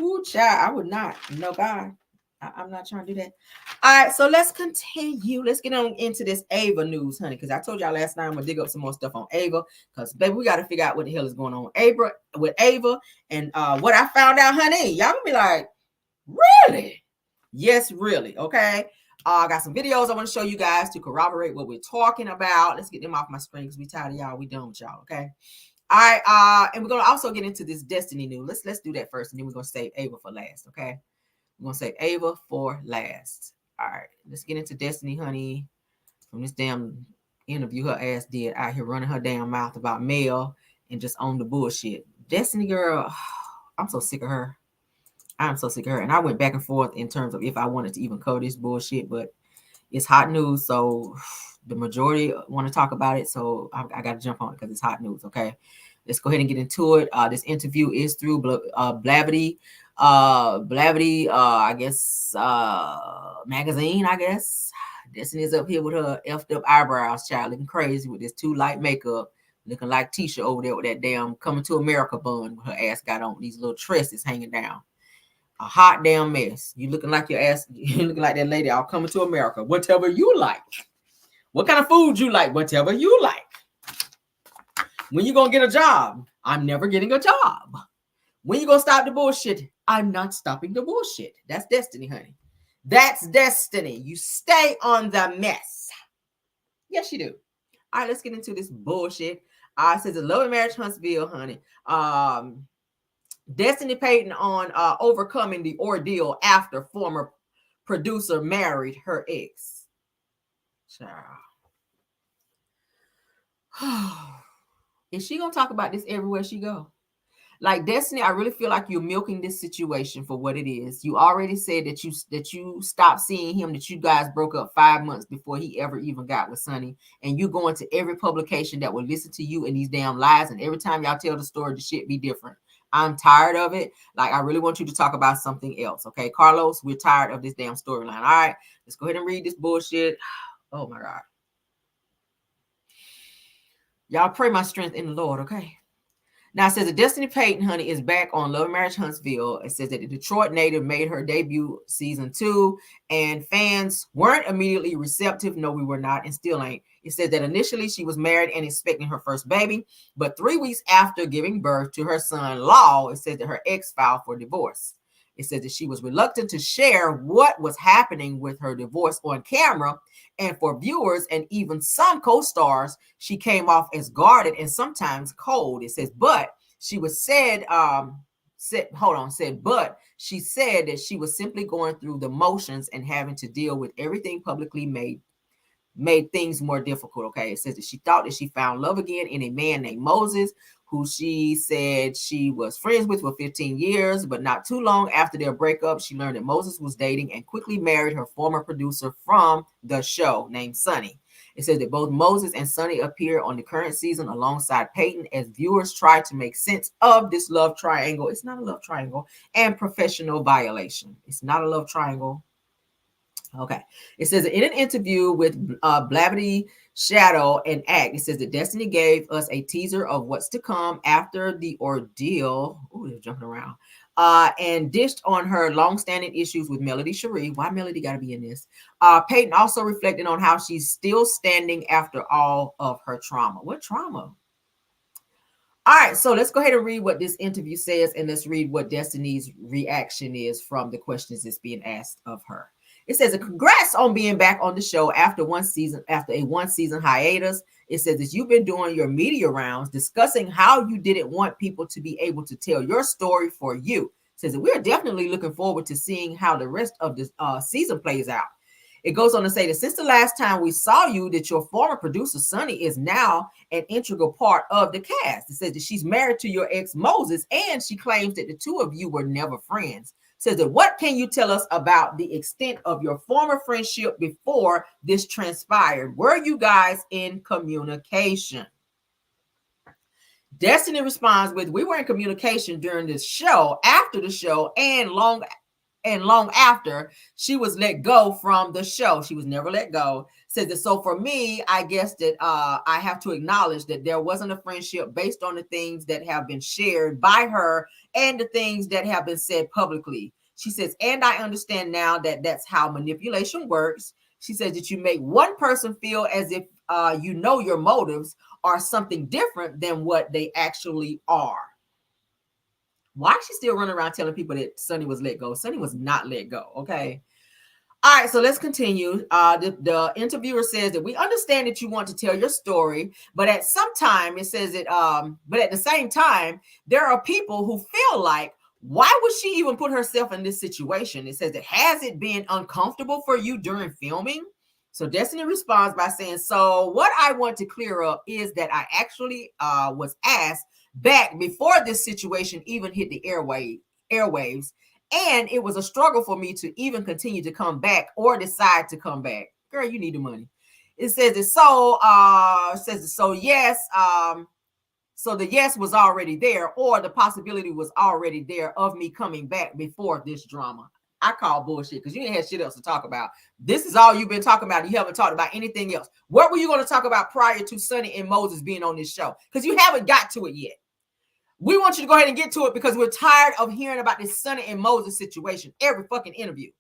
Ooh, child, I would not. No, God. I'm not trying to do that. All right, so let's continue. Let's get on into this Ava news, honey, because I told y'all last night I'm going to dig up some more stuff on Ava because, baby, we got to figure out what the hell is going on with Ava. And what I found out, honey, y'all going to be like, really? Yes, really, okay? I got some videos I want to show you guys to corroborate what we're talking about. Let's get them off my screen because we tired of y'all. We done with y'all, okay? All right, and we're gonna also get into this Destiny news. Let's do that first, and then we're gonna save Ava for last. Okay, we're gonna save Ava for last. All right, let's get into Destiny, honey. From this damn interview her ass did out here running her damn mouth about Mel and just on the bullshit. Destiny girl, I'm so sick of her. I'm so sick of her. And I went back and forth in terms of if I wanted to even cover this bullshit, but it's hot news, so the majority want to talk about it. So I got to jump on it because it's hot news. Okay, let's go ahead and get into it. This interview is through Blavity. I guess magazine. I guess Destiny's up here with her effed up eyebrows, child, looking crazy with this too light makeup, looking like Tisha over there with that damn Coming to America bun with her ass got on, these little tresses hanging down. A hot damn mess. You looking like your ass, you looking like that lady all Coming to America. Whatever you like. What kind of food you like? Whatever you like. When you gonna get a job? I'm never getting a job. When you gonna stop the bullshit? I'm not stopping the bullshit. That's Destiny, honey. That's Destiny. You stay on the mess. Yes, you do. All right, let's get into this bullshit. It says the Love and Marriage Huntsville, honey. Destiny Payton on overcoming the ordeal after former producer married her ex. Is she gonna talk about this everywhere she go? Like, Destiny, I really feel like you're milking this situation for what it is. You already said that you stopped seeing him, that you guys broke up 5 months before he ever even got with Sonny, and you going to every publication that will listen to you and these damn lies, and every time y'all tell the story, the shit be different. I'm tired of it. Like, I really want you to talk about something else, okay? Carlos, we're tired of this damn storyline. All right, let's go ahead and read this bullshit. Oh, my God. Y'all pray my strength in the Lord, okay? Now, it says that Destiny Payton, honey, is back on Love and Marriage Huntsville. It says that the Detroit native made her debut season 2, and fans weren't immediately receptive. No, we were not, and still ain't. It says that initially she was married and expecting her first baby, but 3 weeks after giving birth to her son-in-law, it says that her ex filed for divorce. It says that she was reluctant to share what was happening with her divorce on camera, and for viewers and even some co-stars, she came off as guarded and sometimes cold. It says, but she was said she said that she was simply going through the motions and having to deal with everything publicly made things more difficult. Okay, it says that she thought that she found love again in a man named Moses, who she said she was friends with for 15 years, but not too long after their breakup, she learned that Moses was dating and quickly married her former producer from the show named Sonny. It says that both Moses and Sonny appear on the current season alongside Payton as viewers try to make sense of this love triangle. It's not a love triangle, and professional violation. It's not a love triangle. Okay. It says in an interview with Blavity Shadow and Act, it says that Destiny gave us a teaser of what's to come after the ordeal. Oh, they're jumping around. And dished on her long-standing issues with Melody Cherie. Why Melody got to be in this? Payton also reflected on how she's still standing after all of her trauma. What trauma? All right, so let's go ahead and read what this interview says, and let's read what Destiny's reaction is from the questions that's being asked of her. It says, congrats on being back on the show after a one-season hiatus. It says that you've been doing your media rounds discussing how you didn't want people to be able to tell your story for you. It says that we're definitely looking forward to seeing how the rest of this season plays out. It goes on to say that since the last time we saw you, that your former producer, Sonny, is now an integral part of the cast. It says that she's married to your ex, Moses, and she claims that the two of you were never friends. Says that what can you tell us about the extent of your former friendship before this transpired? Were you guys in communication? Destiny responds with, we were in communication during this show, after the show, and long after she was let go from the show. She was never let go. Says that, so for me, I guess that I have to acknowledge that there wasn't a friendship based on the things that have been shared by her and the things that have been said publicly. She says, and I understand now that that's how manipulation works. She says that you make one person feel as if you know your motives are something different than what they actually are. Why is she still running around telling people that Sonny was let go? Sonny was not let go, okay? All right, so let's continue. The interviewer says that we understand that you want to tell your story, but at some time it says that, but at the same time, there are people who feel like, why would she even put herself in this situation? It says that, has it been uncomfortable for you during filming? So Destiny responds by saying, so what I want to clear up is that I actually was asked back before this situation even hit the airwaves. And it was a struggle for me to even continue to come back or decide to come back. Girl, you need the money. It says it so. Yes. So the yes was already there, or the possibility was already there of me coming back before this drama. I call bullshit because you ain't had shit else to talk about. This is all you've been talking about. You haven't talked about anything else. What were you going to talk about prior to Sonny and Moses being on this show? Because you haven't got to it yet. We want you to go ahead and get to it because we're tired of hearing about this Sonny and Moses situation every fucking interview.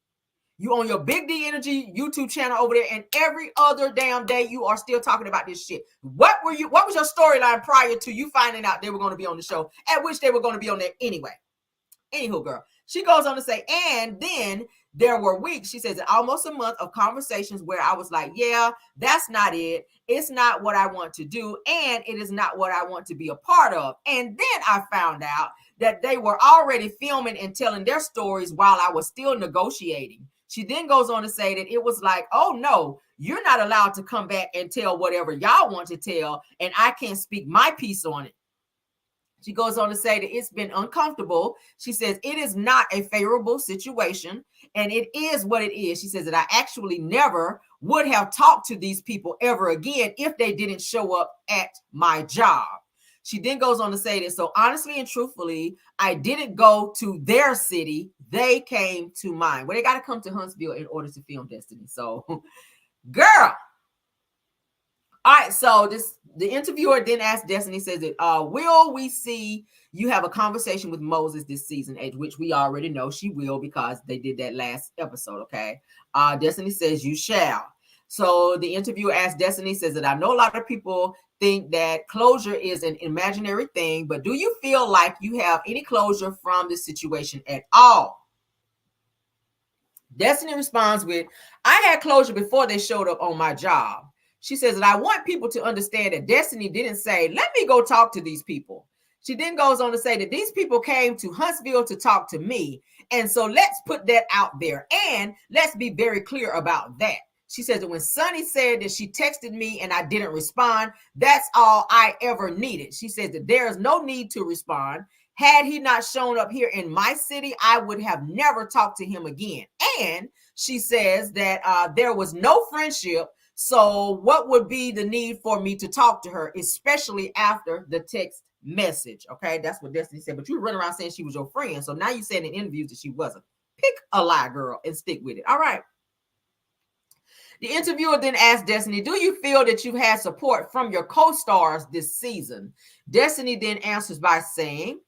You on your Big D Energy YouTube channel over there, and every other damn day you are still talking about this shit. What was your storyline prior to you finding out they were going to be on the show, at which they were going to be on there anyway? Anywho, girl, she goes on to say, and then there were weeks, she says, almost a month of conversations where I was like, yeah, that's not it. It's not what I want to do. And it is not what I want to be a part of. And then I found out that they were already filming and telling their stories while I was still negotiating. She then goes on to say that it was like, oh no, you're not allowed to come back and tell whatever y'all want to tell. And I can't speak my piece on it. She goes on to say that it's been uncomfortable. She says it is not a favorable situation, and it is what it is. She says that I actually never would have talked to these people ever again if they didn't show up at my job. She then goes on to say that, so honestly and truthfully, I didn't go to their city. They came to mine. Well, they got to come to Huntsville in order to film Destiny. So, girl. All right, so the interviewer then asked Destiny, says that, will we see you have a conversation with Moses this season, which we already know she will because they did that last episode, okay? Destiny says you shall. So the interviewer asked Destiny, says that I know a lot of people think that closure is an imaginary thing, but do you feel like you have any closure from this situation at all? Destiny responds with, I had closure before they showed up on my job. She says that I want people to understand that Destiny didn't say, let me go talk to these people. She then goes on to say that these people came to Huntsville to talk to me. And so let's put that out there. And let's be very clear about that. She says that when Sonny said that she texted me and I didn't respond, that's all I ever needed. She says that there is no need to respond. Had he not shown up here in my city, I would have never talked to him again. And she says that there was no friendship. So what would be the need for me to talk to her, especially after the text message? Okay, that's what Destiny said. But you run around saying she was your friend. So now you're saying in interviews that she wasn't. Pick a lie, girl, and stick with it. All right. The interviewer then asked Destiny, do you feel that you've had support from your co-stars this season? Destiny then answers by saying,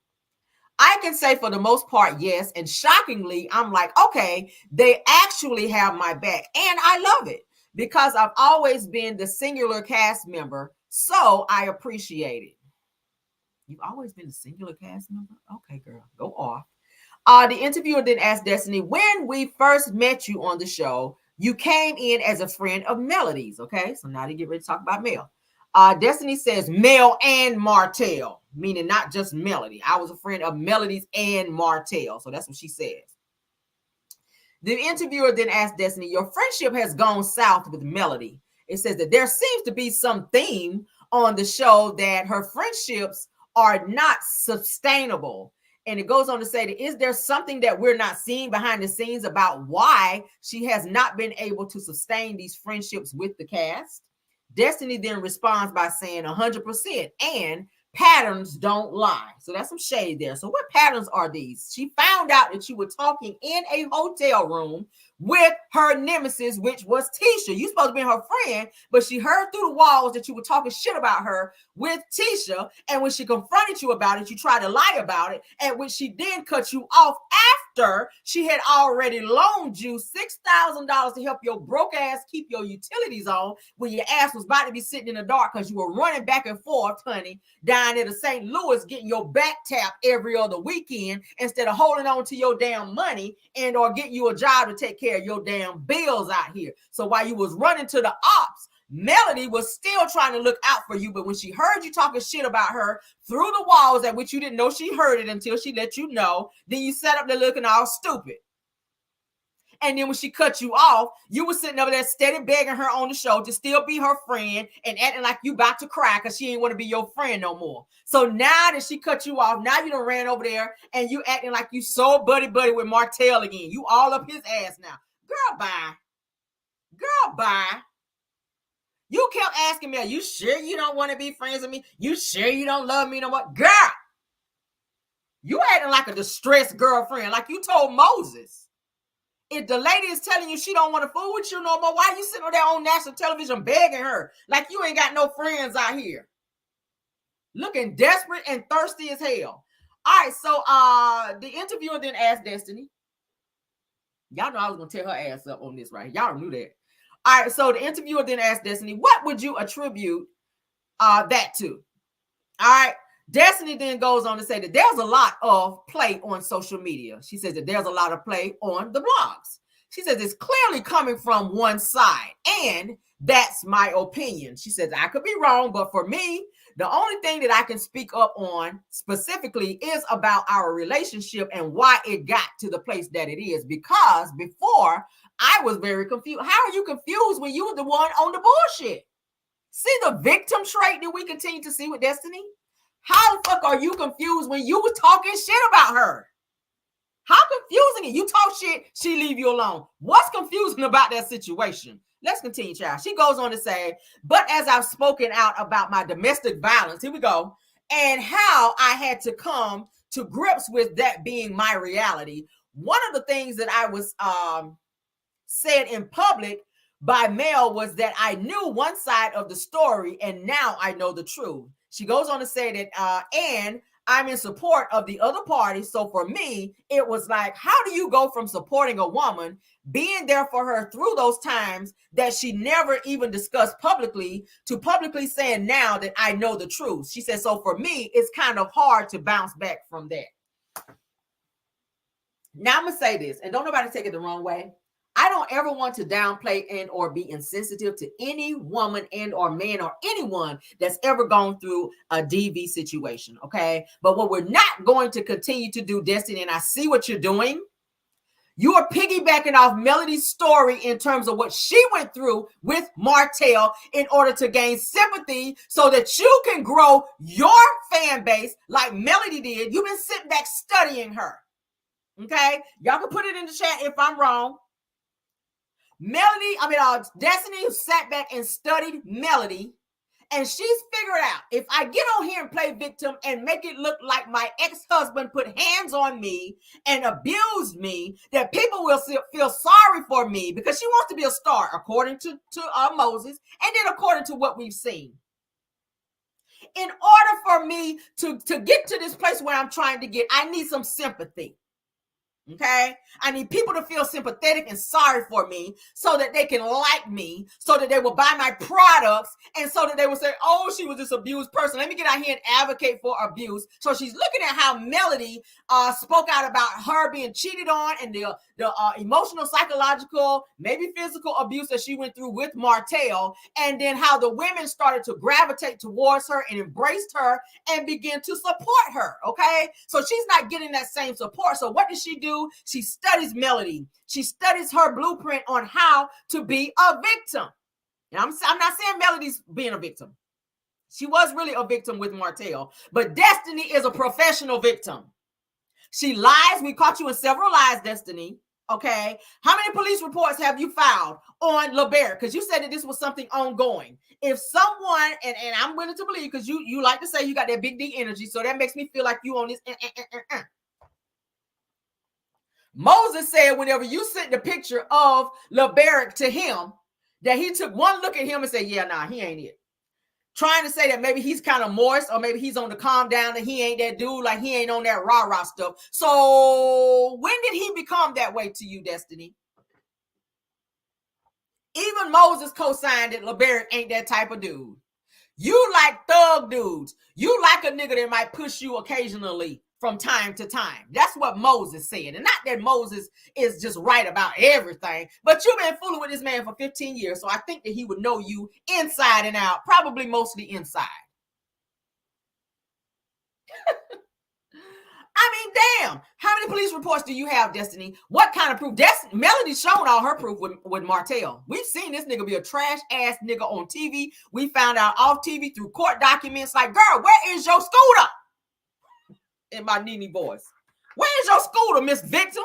I can say for the most part, yes. And shockingly, I'm like, okay, they actually have my back. And I love it because I've always been the singular cast member. So I appreciate it. You've always been a singular cast member? Okay, girl, go off. The interviewer then asked Destiny, when we first met you on the show, you came in as a friend of Melody's, okay? So now they get ready to talk about Mel. Destiny says Mel and Martell, meaning not just Melody. I was a friend of Melody's and Martell. So that's what she says. The interviewer then asked Destiny, your friendship has gone south with Melody. It says that there seems to be some theme on the show that her friendships are not sustainable. And it goes on to say that, is there something that we're not seeing behind the scenes about why she has not been able to sustain these friendships with the cast? Destiny then responds by saying 100%, and patterns don't lie. So that's some shade there. So what patterns are these? She found out that you were talking in a hotel room with her nemesis, which was Tisha. You supposed to be her friend, but she heard through the walls that you were talking shit about her with Tisha. And when she confronted you about it, you tried to lie about it, and when she then cut you off after she had already loaned you $6,000 to help your broke ass keep your utilities on when your ass was about to be sitting in the dark because you were running back and forth, honey, down at the St. Louis getting your back tapped every other weekend instead of holding on to your damn money and or getting you a job to take care of your damn bills out here. So while you was running to the ops, Melody was still trying to look out for you, but when she heard you talking shit about her through the walls at which you didn't know she heard it until she let you know, then you sat up there looking all stupid. And then when she cut you off, you were sitting over there steady begging her on the show to still be her friend and acting like you about to cry because she ain't want to be your friend no more. So now that she cut you off, now you done ran over there and you acting like you so buddy-buddy with Martell again. You all up his ass now. Girl, bye. Girl, bye. You kept asking me, are you sure you don't want to be friends with me? You sure you don't love me no more? Girl, you acting like a distressed girlfriend, like you told Moses. If the lady is telling you she don't want to fool with you no more, why are you sitting there on national television begging her like you ain't got no friends out here? Looking desperate and thirsty as hell. All right, so the interviewer then asked Destiny. Y'all know I was going to tear her ass up on this, right? Y'all knew that. All right, so the interviewer then asked Destiny, what would you attribute that to? All right, Destiny then goes on to say that there's a lot of play on social media. She says that there's a lot of play on the blogs. She says it's clearly coming from one side, and that's my opinion. She says I could be wrong, but for me, the only thing that I can speak up on specifically is about our relationship and why it got to the place that it is. Because before, I was very confused. How are you confused when you were the one on the bullshit? See the victim trait that we continue to see with Destiny? How the fuck are you confused when you were talking shit about her? How confusing it. You talk shit, she leave you alone. What's confusing about that situation? Let's continue, child. She goes on to say, but as I've spoken out about my domestic violence, here we go, and how I had to come to grips with that being my reality. One of the things that I was said in public by Mel was that I knew one side of the story and now I know the truth. She goes on to say that, and I'm in support of the other party. So for me, it was like, how do you go from supporting a woman, being there for her through those times that she never even discussed publicly, to publicly saying now that I know the truth? She said, so for me, it's kind of hard to bounce back from that. Now I'm going to say this, and don't nobody take it the wrong way. I don't ever want to downplay and or be insensitive to any woman and or man or anyone that's ever gone through a DV situation, okay? But what we're not going to continue to do, Destiny, and I see what you're doing, you are piggybacking off Melody's story in terms of what she went through with Martell in order to gain sympathy so that you can grow your fan base like Melody did. You've been sitting back studying her, okay? Y'all can put it in the chat if I'm wrong. Destiny sat back and studied Melody, and she's figured out, if I get on here and play victim and make it look like my ex-husband put hands on me and abused me, that people will feel sorry for me because she wants to be a star, according to Moses, and then according to what we've seen. In order for me to get to this place where I'm trying to get, I need some sympathy. Okay, I need people to feel sympathetic and sorry for me so that they can like me, so that they will buy my products, and so that they will say, oh, she was this abused person. Let me get out here and advocate for abuse. So she's looking at how Melody spoke out about her being cheated on and the emotional, psychological, maybe physical abuse that she went through with Martell, and then how the women started to gravitate towards her and embraced her and begin to support her, okay? So she's not getting that same support. So what does she do? She studies Melody. She studies her blueprint on how to be a victim. And I'm not saying Melody's being a victim. She was really a victim with Martell, but Destiny is a professional victim. She lies. We caught you in several lies, Destiny. Okay. How many police reports have you filed on LeBaron? Because you said that this was something ongoing. If someone, and I'm willing to believe, because you like to say you got that big D energy, so that makes me feel like you on this. Moses said whenever you sent the picture of LeBaron to him, that he took one look at him and said, yeah, nah, he ain't it. trying to say that maybe he's kind of moist or maybe he's on the calm down and he ain't that dude, like he ain't on that rah-rah stuff. So when did he become that way to you, Destiny? Even Moses co-signed that LeBaric ain't that type of dude. You like thug dudes. You like a nigga that might push you occasionally from time to time. That's what Moses said. And not that Moses is just right about everything, but you've been fooling with this man for 15 years. So I think that he would know you inside and out, probably mostly inside. I mean, damn. How many police reports do you have, Destiny? What kind of proof? Melody's shown all her proof with Martell. We've seen this nigga be a trash ass nigga on TV. We found out off TV through court documents. Like, girl, where is your scooter? In my Nene voice. Where is your scooter, Miss Victim?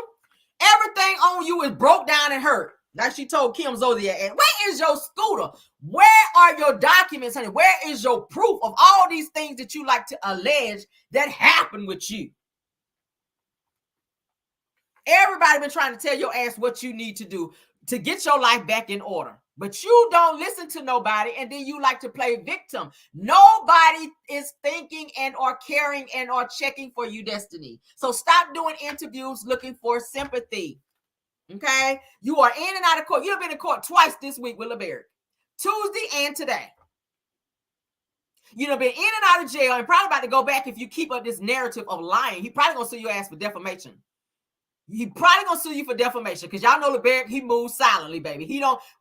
Everything on you is broke down and hurt. Like she told Kim Zodiac. Where is your scooter? Where are your documents, honey? Where is your proof of all these things that you like to allege that happened with you? Everybody been trying to tell your ass what you need to do to get your life back in order. But you don't listen to nobody, and then you like to play victim. Nobody is thinking and or caring and or checking for you, Destiny. So stop doing interviews looking for sympathy. Okay? You are in and out of court. You've been in court twice this week with LeBaric. Tuesday and today. You've been in and out of jail and probably about to go back if you keep up this narrative of lying. He probably gonna sue your ass for defamation. He probably gonna sue you for defamation because y'all know LeBaric, he moves silently, baby.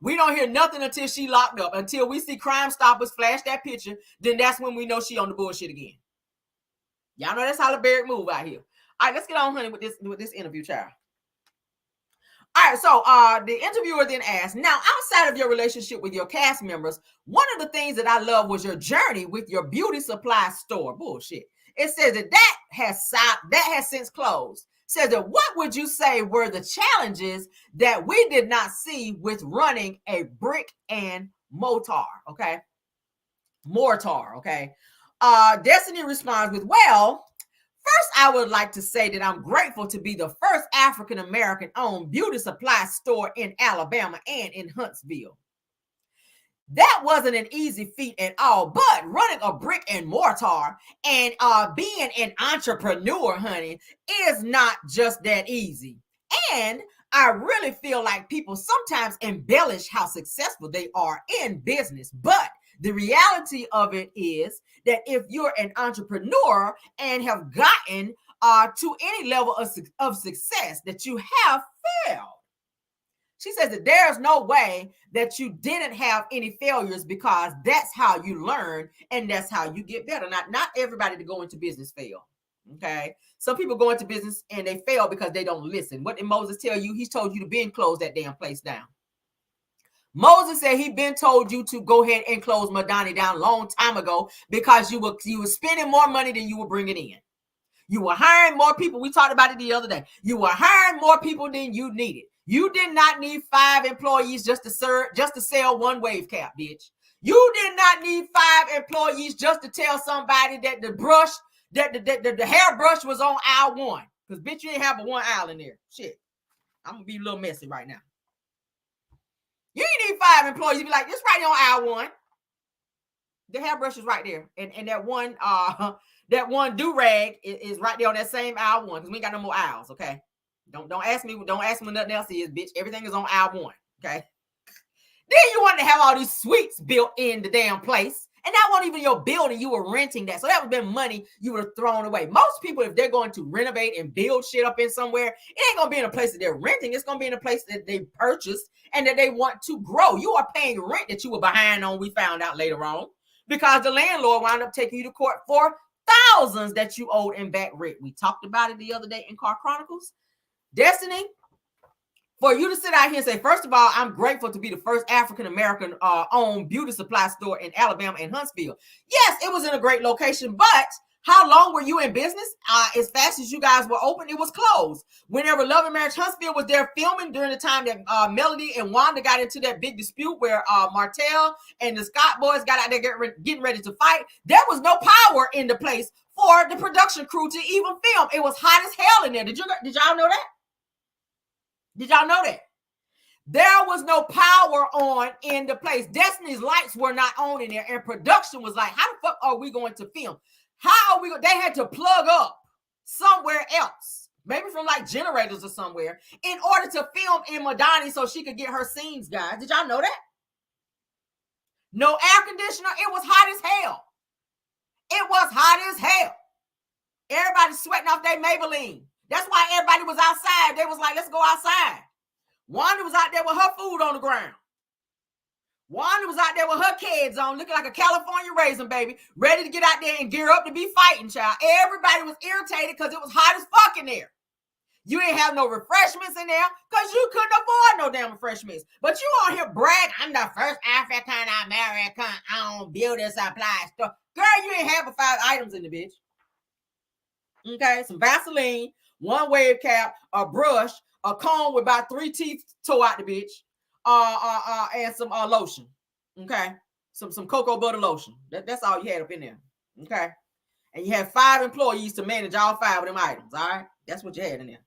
We don't hear nothing until she locked up. Until we see Crime Stoppers flash that picture, then that's when we know she on the bullshit again. Y'all know that's how LeBaric move out here. All right, let's get on, honey, with this interview, child. All right, so the interviewer then asked, now outside of your relationship with your cast members, one of the things that I love was your journey with your beauty supply store. Bullshit. It says that has since closed. Says that what would you say were the challenges that we did not see with running a brick and mortar? Okay. Destiny responds with, well, first, I would like to say that I'm grateful to be the first African-American owned beauty supply store in Alabama and in Huntsville. That wasn't an easy feat at all, but running a brick and mortar and being an entrepreneur, honey, is not just that easy. And I really feel like people sometimes embellish how successful they are in business, but the reality of it is that if you're an entrepreneur and have gotten to any level of success, that you have failed. She says that there's no way that you didn't have any failures because that's how you learn and that's how you get better. Not everybody to go into business fail. Okay. Some people go into business and they fail because they don't listen. What did Moses tell you? He's told you to been close that damn place down. Moses said he been told you to go ahead and close Madani down a long time ago because you were spending more money than you were bringing in. You were hiring more people. We talked about it the other day. You were hiring more people than you needed. You did not need 5 employees just to sell one wave cap, bitch. You did not need 5 employees just to tell somebody that the hairbrush was on aisle 1. Because bitch, you didn't have but one aisle in there. Shit. I'm gonna be a little messy right now. You didn't need 5 employees. You be like, it's right there on aisle 1. The hairbrush is right there. And that one do-rag is right there on that same aisle 1. Because we ain't got no more aisles, okay? Don't ask me what nothing else is, bitch. Everything is on aisle 1, okay? Then you want to have all these suites built in the damn place. And that wasn't even your building. You were renting that. So that would have been money you would have thrown away. Most people, if they're going to renovate and build shit up in somewhere, it ain't going to be in a place that they're renting. It's going to be in a place that they purchased and that they want to grow. You are paying rent that you were behind on, we found out later on, because the landlord wound up taking you to court for thousands that you owed in back rent. We talked about it the other day in Car Chronicles. Destiny, for you to sit out here and say, first of all, I'm grateful to be the first African-American owned beauty supply store in Alabama and Huntsville. Yes, it was in a great location, but how long were you in business? As fast as you guys were open, it was closed. Whenever Love and Marriage Huntsville was there filming during the time that Melody and Wanda got into that big dispute where Martell and the Scott boys got out there getting ready to fight, there was no power in the place for the production crew to even film. It was hot as hell in there. Did y'all know that? Did y'all know that? There was no power on in the place. Destiny's lights were not on in there, and production was like, how the fuck are we going to film? How are we going? They had to plug up somewhere else, maybe from like generators or somewhere, in order to film in Madani so she could get her scenes, guys. Did y'all know that? No air conditioner. It was hot as hell. It was hot as hell. Everybody sweating off their Maybelline. That's why everybody was outside. They was like, let's go outside. Wanda was out there with her food on the ground. Wanda was out there with her kids on, looking like a California raisin baby, ready to get out there and gear up to be fighting, child. Everybody was irritated because it was hot as fuck in there. You ain't have no refreshments in there because you couldn't afford no damn refreshments. But you on here brag, I'm the first African American on building supply store. Girl, you ain't have but 5 items in the bitch. Okay, some Vaseline, 1 wave cap, a brush, a comb with about 3 teeth tore out the bitch, and some lotion. Okay, some cocoa butter lotion. That's all you had up in there. Okay, and you had 5 employees to manage all 5 of them items. All right, that's what you had in there.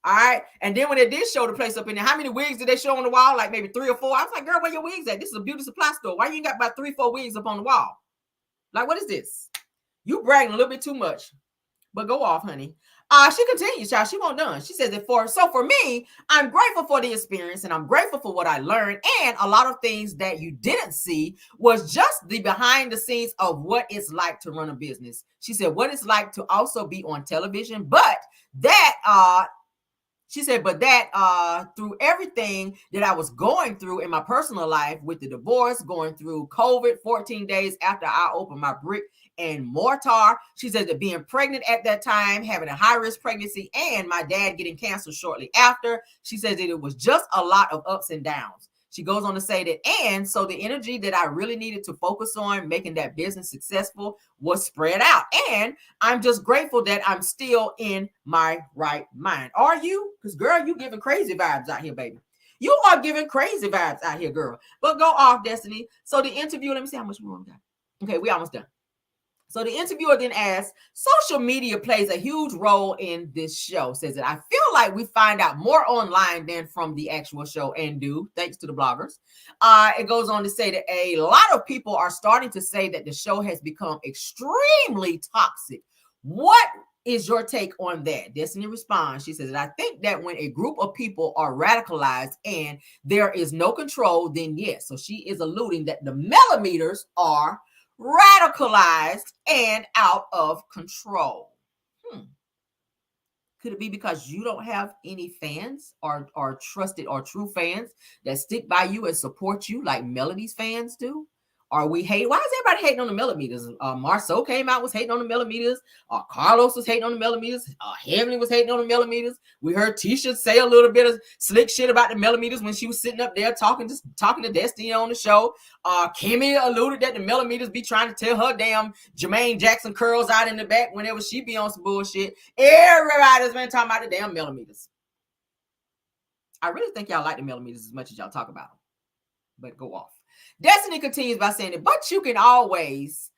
All right, and then when they did show the place up in there, how many wigs did they show on the wall? Like maybe 3 or 4. I was like, girl, where your wigs at? This is a beauty supply store. Why you ain't got about 3 or 4 wigs up on the wall? Like, what is this? You bragging a little bit too much. But go off, honey. She continues, child. She won't done. She says that for me, I'm grateful for the experience and I'm grateful for what I learned. And a lot of things that you didn't see was just the behind the scenes of what it's like to run a business. She said, what it's like to also be on television, but that, she said, but that through everything that I was going through in my personal life with the divorce, going through COVID 14 days after I opened my brick and mortar. She said that being pregnant at that time, having a high-risk pregnancy, and my dad getting cancer shortly after. She says that it was just a lot of ups and downs. She goes on to say that, and so the energy that I really needed to focus on making that business successful was spread out. And I'm just grateful that I'm still in my right mind. Are you? Because, girl, you giving crazy vibes out here, baby. You are giving crazy vibes out here, girl. But go off, Destiny. So the interview, let me see how much more we got. Okay, we almost done. So the interviewer then asks, social media plays a huge role in this show. Says that I feel like we find out more online than from the actual show, and do, thanks to the bloggers. It goes on to say that a lot of people are starting to say that the show has become extremely toxic. What is your take on that? Destiny responds. She says that I think that when a group of people are radicalized and there is no control, then yes. So she is alluding that the millimeters are radicalized and out of control. Could it be because you don't have any fans or trusted or true fans that stick by you and support you like Melody's fans do? Are we hate? Why is everybody hating on the millimeters? Marceau came out, was hating on the millimeters. Carlos was hating on the millimeters. Heavenly was hating on the millimeters. We heard Tisha say a little bit of slick shit about the millimeters when she was sitting up there talking to Destiny on the show. Kimmy alluded that the millimeters be trying to tell her damn Jermaine Jackson curls out in the back whenever she be on some bullshit. Everybody's been talking about the damn millimeters. I really think y'all like the millimeters as much as y'all talk about them. But go off. Destiny continues by saying that, but you can always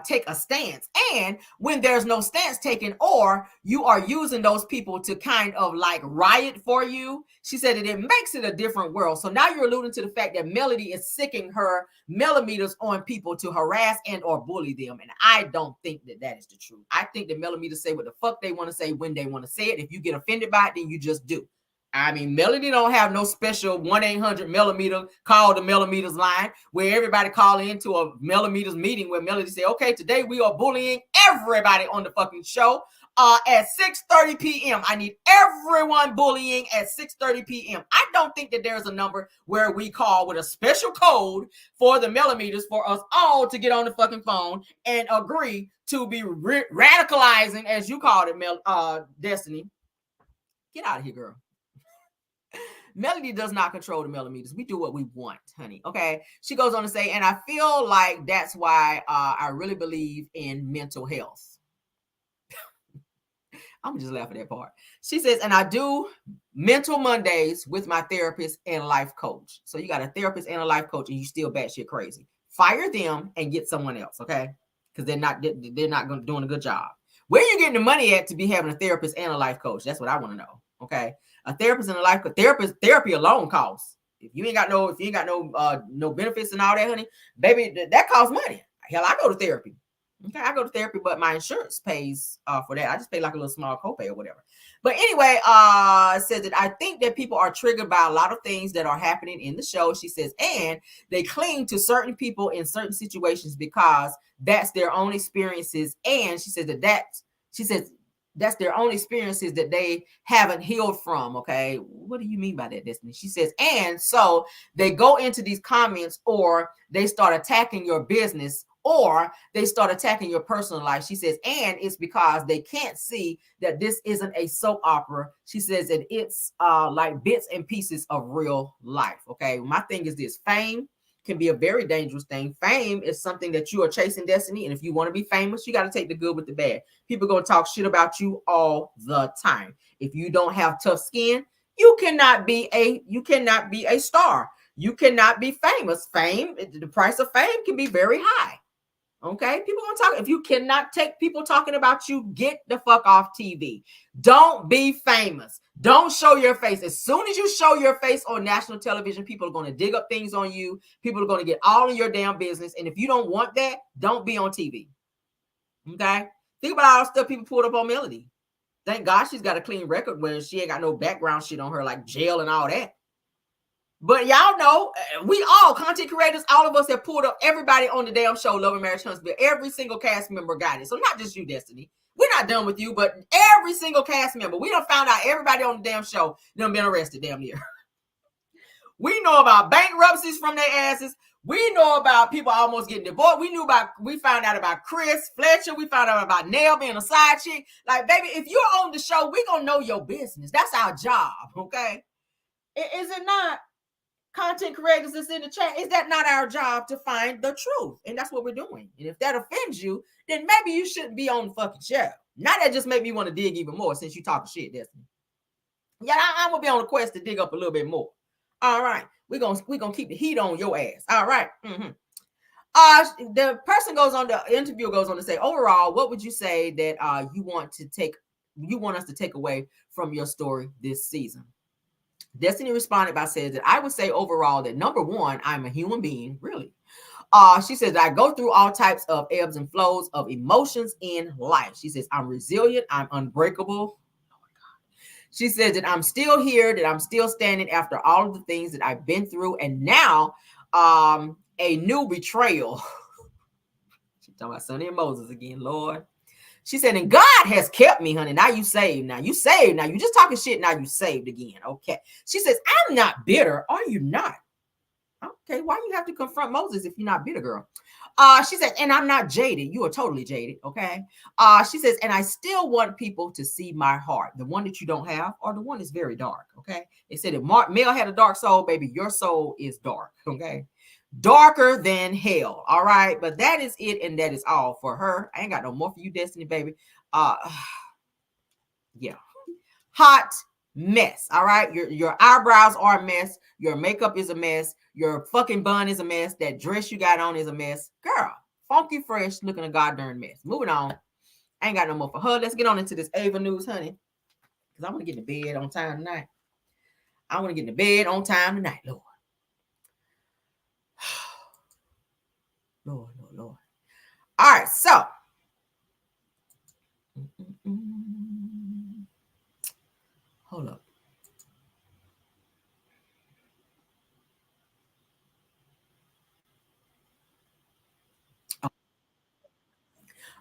take a stance. And when there's no stance taken, or you are using those people to kind of like riot for you, she said that it makes it a different world. So now you're alluding to the fact that Melody is sicking her millimeters on people to harass and or bully them. And I don't think that that is the truth. I think that millimeters say what the fuck they want to say when they want to say it. If you get offended by it, then you just do. I mean, Melody don't have no special 1-800-millimeter call the millimeters line where everybody call into a millimeters meeting where Melody say, okay, today we are bullying everybody on the fucking show at 6:30 p.m. I need everyone bullying at 6:30 p.m. I don't think that there's a number where we call with a special code for the millimeters for us all to get on the fucking phone and agree to be radicalizing, as you called it, Destiny. Get out of here, girl. Melody does not control the millimeters. We do what we want, honey. Okay. She goes on to say, and I feel like that's why I really believe in mental health. I'm just laughing at that part. She says, and I do mental Mondays with my therapist and life coach. So you got a therapist and a life coach, and you still batshit crazy. Fire them and get someone else, okay? Because they're not doing a good job. Where are you getting the money at to be having a therapist and a life coach? That's what I want to know. Okay. A therapist in a life, therapy alone costs. If you ain't got no no benefits and all that, honey, baby, that costs money. Hell, I go to therapy. Okay, I go to therapy, but my insurance pays for that. I just pay like a little small copay or whatever. But anyway, says that I think that people are triggered by a lot of things that are happening in the show. She says, and they cling to certain people in certain situations because that's their own experiences. And she says that's their own experiences that they haven't healed from. Okay, what do you mean by that, Destiny? She says, and so they go into these comments, or they start attacking your business, or they start attacking your personal life. She says, and it's because they can't see that this isn't a soap opera. She says that it's like bits and pieces of real life. Okay, my thing is this: fame can be a very dangerous thing. Fame is something that you are chasing, Destiny, and if you want to be famous, you got to take the good with the bad. People are going to talk shit about you all the time. If you don't have tough skin, you cannot be a star. You cannot be famous. Fame, the price of fame can be very high. Okay, people gonna talk. If you cannot take people talking about you, get the fuck off TV. Don't be famous. Don't show your face. As soon as you show your face on national television, people are going to dig up things on you. People are going to get all in your damn business. And if you don't want that, don't be on TV. Okay, think about all the stuff people pulled up on Melody. Thank God she's got a clean record where she ain't got no background shit on her like jail and all that. But y'all know, we all content creators, all of us have pulled up everybody on the damn show, Love and Marriage Huntsville. Every single cast member got it. So not just you, Destiny. We're not done with you, but every single cast member. We done found out everybody on the damn show done been arrested damn near. We know about bankruptcies from their asses. We know about people almost getting divorced. We found out about Chris Fletcher. We found out about Nell being a side chick. Like, baby, if you're on the show, we gonna know your business. That's our job, okay? Is it not? Content creators that's in the chat, is that not our job to find the truth? And that's what we're doing. And if that offends you, then maybe you shouldn't be on the fucking show. Now that just made me want to dig even more since you talking shit, Destiny. Yeah, I'm gonna be on the quest to dig up a little bit more. All right, we're gonna keep the heat on your ass. All right. The person goes on, the interview goes on to say, overall, what would you say that you want us to take away from your story this season? Destiny responded by saying that I would say overall that number one, I'm a human being, really. She says I go through all types of ebbs and flows of emotions in life. She says I'm resilient, I'm unbreakable. She says that I'm still here, that I'm still standing after all of the things that I've been through, and now a new betrayal. She's talking about Sonny and Moses again, Lord. She said, and God has kept me, honey. Now you saved. Now you saved. Now you just talking shit. Now you saved again. Okay. She says, I'm not bitter. Are you not? Okay. Why you have to confront Moses if you're not bitter, girl? She said, and I'm not jaded. You are totally jaded. Okay. She says, and I still want people to see my heart. The one that you don't have, or the one that's very dark. Okay. They said if Mel had a dark soul, baby, your soul is dark. Okay. Darker than hell. All right, but that is it, and that is all for her. I ain't got no more for you, Destiny, baby. Yeah, hot mess. All right, your eyebrows are a mess. Your makeup is a mess. Your fucking bun is a mess. That dress you got on is a mess, girl. Funky fresh, looking a goddamn mess. Moving on. I ain't got no more for her. Let's get on into this Ava news, honey, because I want to get to bed on time tonight. Lord. Lord. All right, so hold up.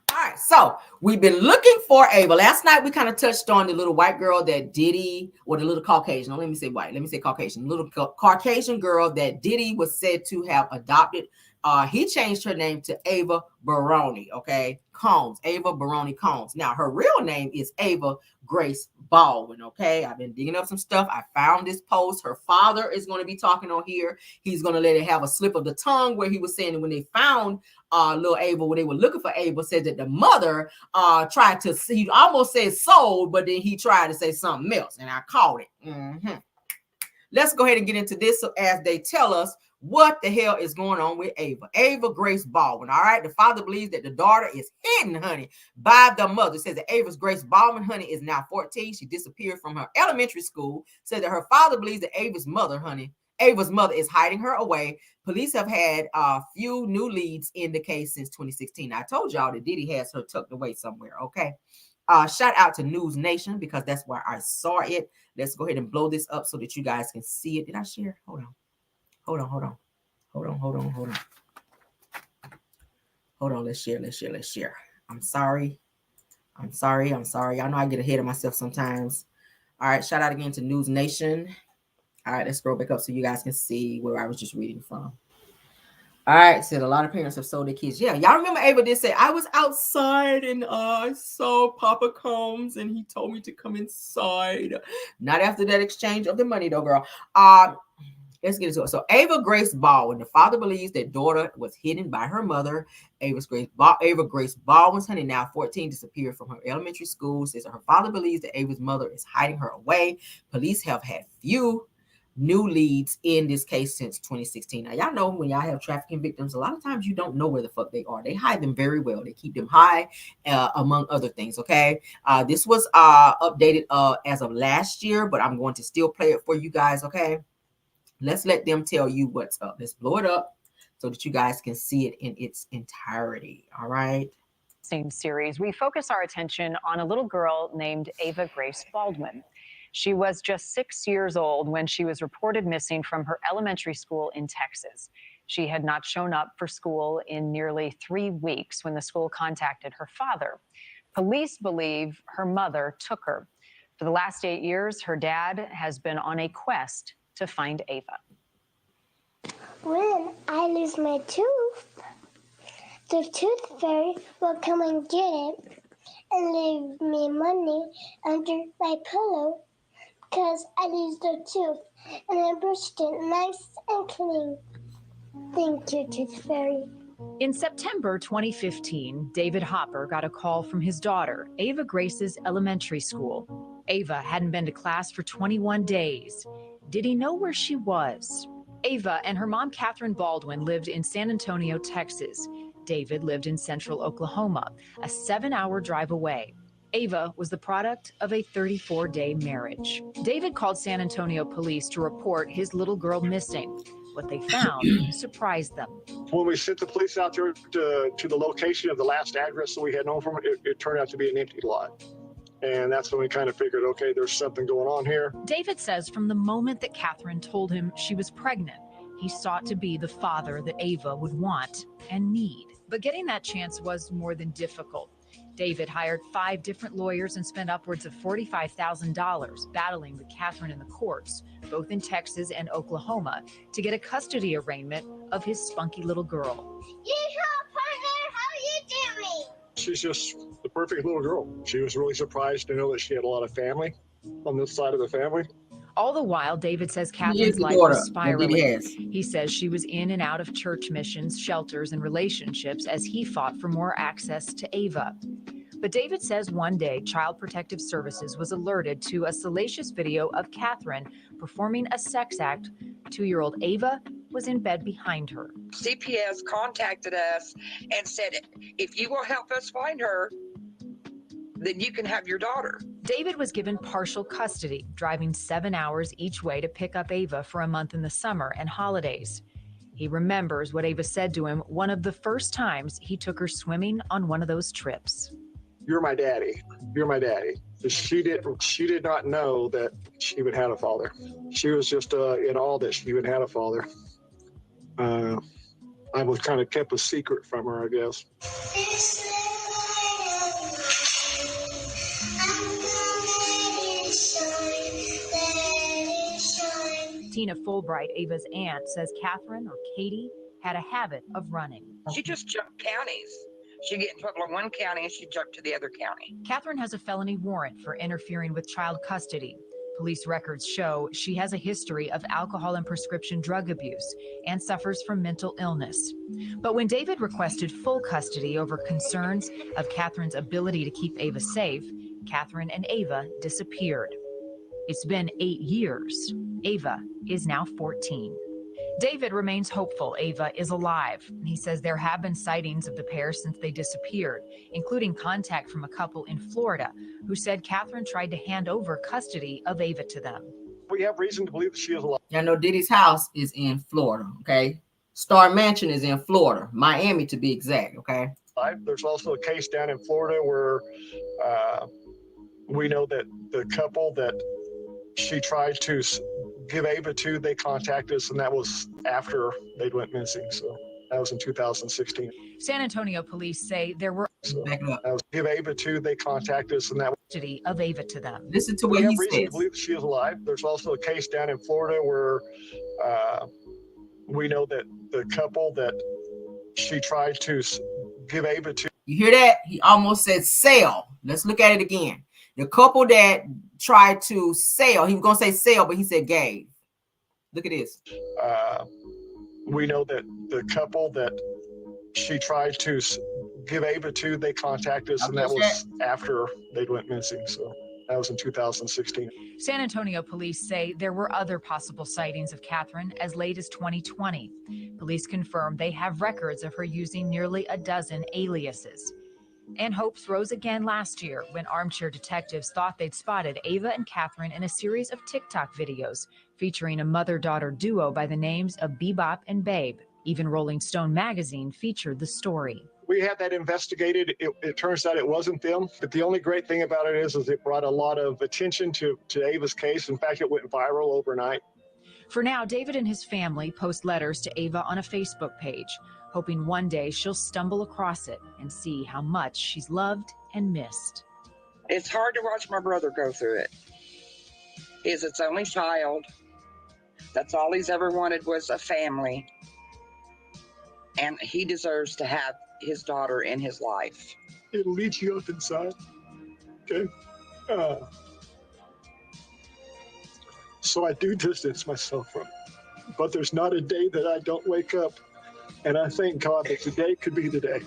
All right, so we've been looking for Ava. Last night we kind of touched on the little white girl that Diddy, or the little Caucasian. No, let me say white. Let me say Caucasian. Little Caucasian girl that Diddy was said to have adopted. He changed her name to Ava Baroni, okay? Combs, Ava Baroni Combs. Now, her real name is Ava Grace Baldwin, okay? I've been digging up some stuff. I found this post. Her father is going to be talking on here. He's going to let it have a slip of the tongue where he was saying that when they found little Ava, when they were looking for Ava, said that the mother tried to see, he almost said sold, but then he tried to say something else, and I caught it. Let's go ahead and get into this as they tell us What the hell is going on with Ava? Ava Grace Baldwin, all right? The father believes that the daughter is hidden, honey, by the mother. It says that Ava Grace Baldwin, honey, is now 14. She disappeared from her elementary school. Said that her father believes that Ava's mother is hiding her away. Police have had a few new leads in the case since 2016. I told y'all that Diddy has her tucked away somewhere, okay? Shout out to News Nation because that's where I saw it. Let's go ahead and blow this up so that you guys can see it. Did I share? Hold on. Hold on. Let's share. I'm sorry. Y'all know I get ahead of myself sometimes. All right. Shout out again to News Nation. All right. Let's scroll back up so you guys can see where I was just reading from. All right. Said a lot of parents have sold their kids. Yeah. Y'all remember Ava did say, I was outside and I saw Papa Combs and he told me to come inside. Not after that exchange of the money though, girl. Let's get into it. So Ava Grace Baldwin, the father believes that daughter was hidden by her mother. Ava Grace Baldwin's honey, now 14, disappeared from her elementary school. Says her father believes that Ava's mother is hiding her away. Police have had few new leads in this case since 2016. Now, y'all know when y'all have trafficking victims, a lot of times you don't know where the fuck they are. They hide them very well. They keep them high, among other things, okay? This was updated as of last year, but I'm going to still play it for you guys, okay? Let's let them tell you what's up. Let's blow it up so that you guys can see it in its entirety. All right. Same series, we focus our attention on a little girl named Ava Grace Baldwin. She was just 6 years old when she was reported missing from her elementary school in Texas. She had not shown up for school in nearly 3 weeks when the school contacted her father. Police believe her mother took her. For the last 8 years, her dad has been on a quest to find Ava. When I lose my tooth, the tooth fairy will come and get it and leave me money under my pillow because I lose the tooth and I brushed it nice and clean. Thank you, tooth fairy. In September 2015, David Hopper got a call from his daughter, Ava Grace's elementary school. Ava hadn't been to class for 21 days. Did he know where she was? Ava and her mom, Catherine Baldwin, lived in San Antonio, Texas. David lived in central Oklahoma, a 7-hour drive away. Ava was the product of a 34-day marriage. David called San Antonio police to report his little girl missing. What they found surprised them. When we sent the police out there to the location of the last address that we had known from, it turned out to be an empty lot. And that's when we kind of figured, okay, there's something going on here. David says from the moment that Catherine told him she was pregnant, he sought to be the father that Ava would want and need. But getting that chance was more than difficult. David hired 5 different lawyers and spent upwards of $45,000 battling with Catherine in the courts, both in Texas and Oklahoma, to get a custody arraignment of his spunky little girl. Yeehaw, partner, how you doing? She's just the perfect little girl. She was really surprised to know that she had a lot of family on this side of the family. All the while, David says Catherine's life was spiraling. He says she was in and out of church missions, shelters, and relationships as he fought for more access to Ava. But David says one day, Child Protective Services was alerted to a salacious video of Catherine performing a sex act. 2-year-old Ava was in bed behind her. CPS contacted us and said, if you will help us find her, then you can have your daughter. David was given partial custody, driving 7 hours each way to pick up Ava for a month in the summer and holidays. He remembers what Ava said to him one of the first times he took her swimming on one of those trips. You're my daddy. You're my daddy. She did not know that she would have a father. She was just in awe that she would have a father. I was kind of kept a secret from her, I guess. Tina Fulbright, Ava's aunt, says Catherine, or Katie, had a habit of running. She just jumped counties. She'd get in trouble in one county and she'd jump to the other county. Catherine has a felony warrant for interfering with child custody. Police records show she has a history of alcohol and prescription drug abuse and suffers from mental illness. But when David requested full custody over concerns of Catherine's ability to keep Ava safe, Catherine and Ava disappeared. It's been 8 years. Ava is now 14. David remains hopeful Ava is alive. He says there have been sightings of the pair since they disappeared, including contact from a couple in Florida who said Catherine tried to hand over custody of Ava to them. We have reason to believe that she is alive. Y'all know Diddy's house is in Florida, okay? Star Mansion is in Florida, Miami to be exact, okay? There's also a case down in Florida where we know that the couple that she tried to give Ava to, they contacted us, and that was after they went missing. So that was in 2016. San Antonio police say there were give Ava to, they contacted us, and that was custody of Ava to them. Listen to we what have he reason says. to believe that she is alive. There's also a case down in Florida where we know that the couple that she tried to give Ava to. You hear that? He almost said sell. Let's look at it again. The couple that tried to sell, he was going to say sell, but he said gave. Look at this. We know that the couple that she tried to give Ava to, they contacted us, and that was after they went missing. So that was in 2016. San Antonio police say there were other possible sightings of Catherine as late as 2020. Police confirm they have records of her using nearly a dozen aliases. And hopes rose again last year when armchair detectives thought they'd spotted Ava and Catherine in a series of TikTok videos featuring a mother-daughter duo by the names of Bebop and Babe. Even Rolling Stone magazine featured the story. We had that investigated. It turns out it wasn't them. But the only great thing about it is it brought a lot of attention to Ava's case. In fact, it went viral overnight. For now, David and his family post letters to Ava on a Facebook page, hoping one day she'll stumble across it and see how much she's loved and missed. It's hard to watch my brother go through it. He's its only child. That's all he's ever wanted was a family. And he deserves to have his daughter in his life. It'll eat you up inside. Okay? So I do distance myself from it. But there's not a day that I don't wake up and I thank God that today could be the day.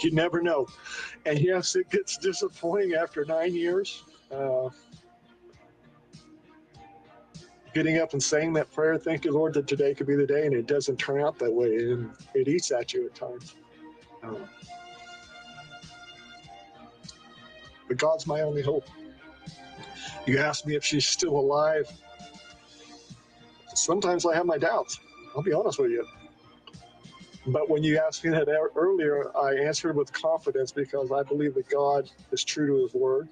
You never know. And yes, it gets disappointing after 9 years. Getting up and saying that prayer, thank you, Lord, that today could be the day, and it doesn't turn out that way, and it eats at you at times. But God's my only hope. You ask me if she's still alive. Sometimes I have my doubts. I'll be honest with you. But when you asked me that earlier, I answered with confidence because I believe that God is true to his word,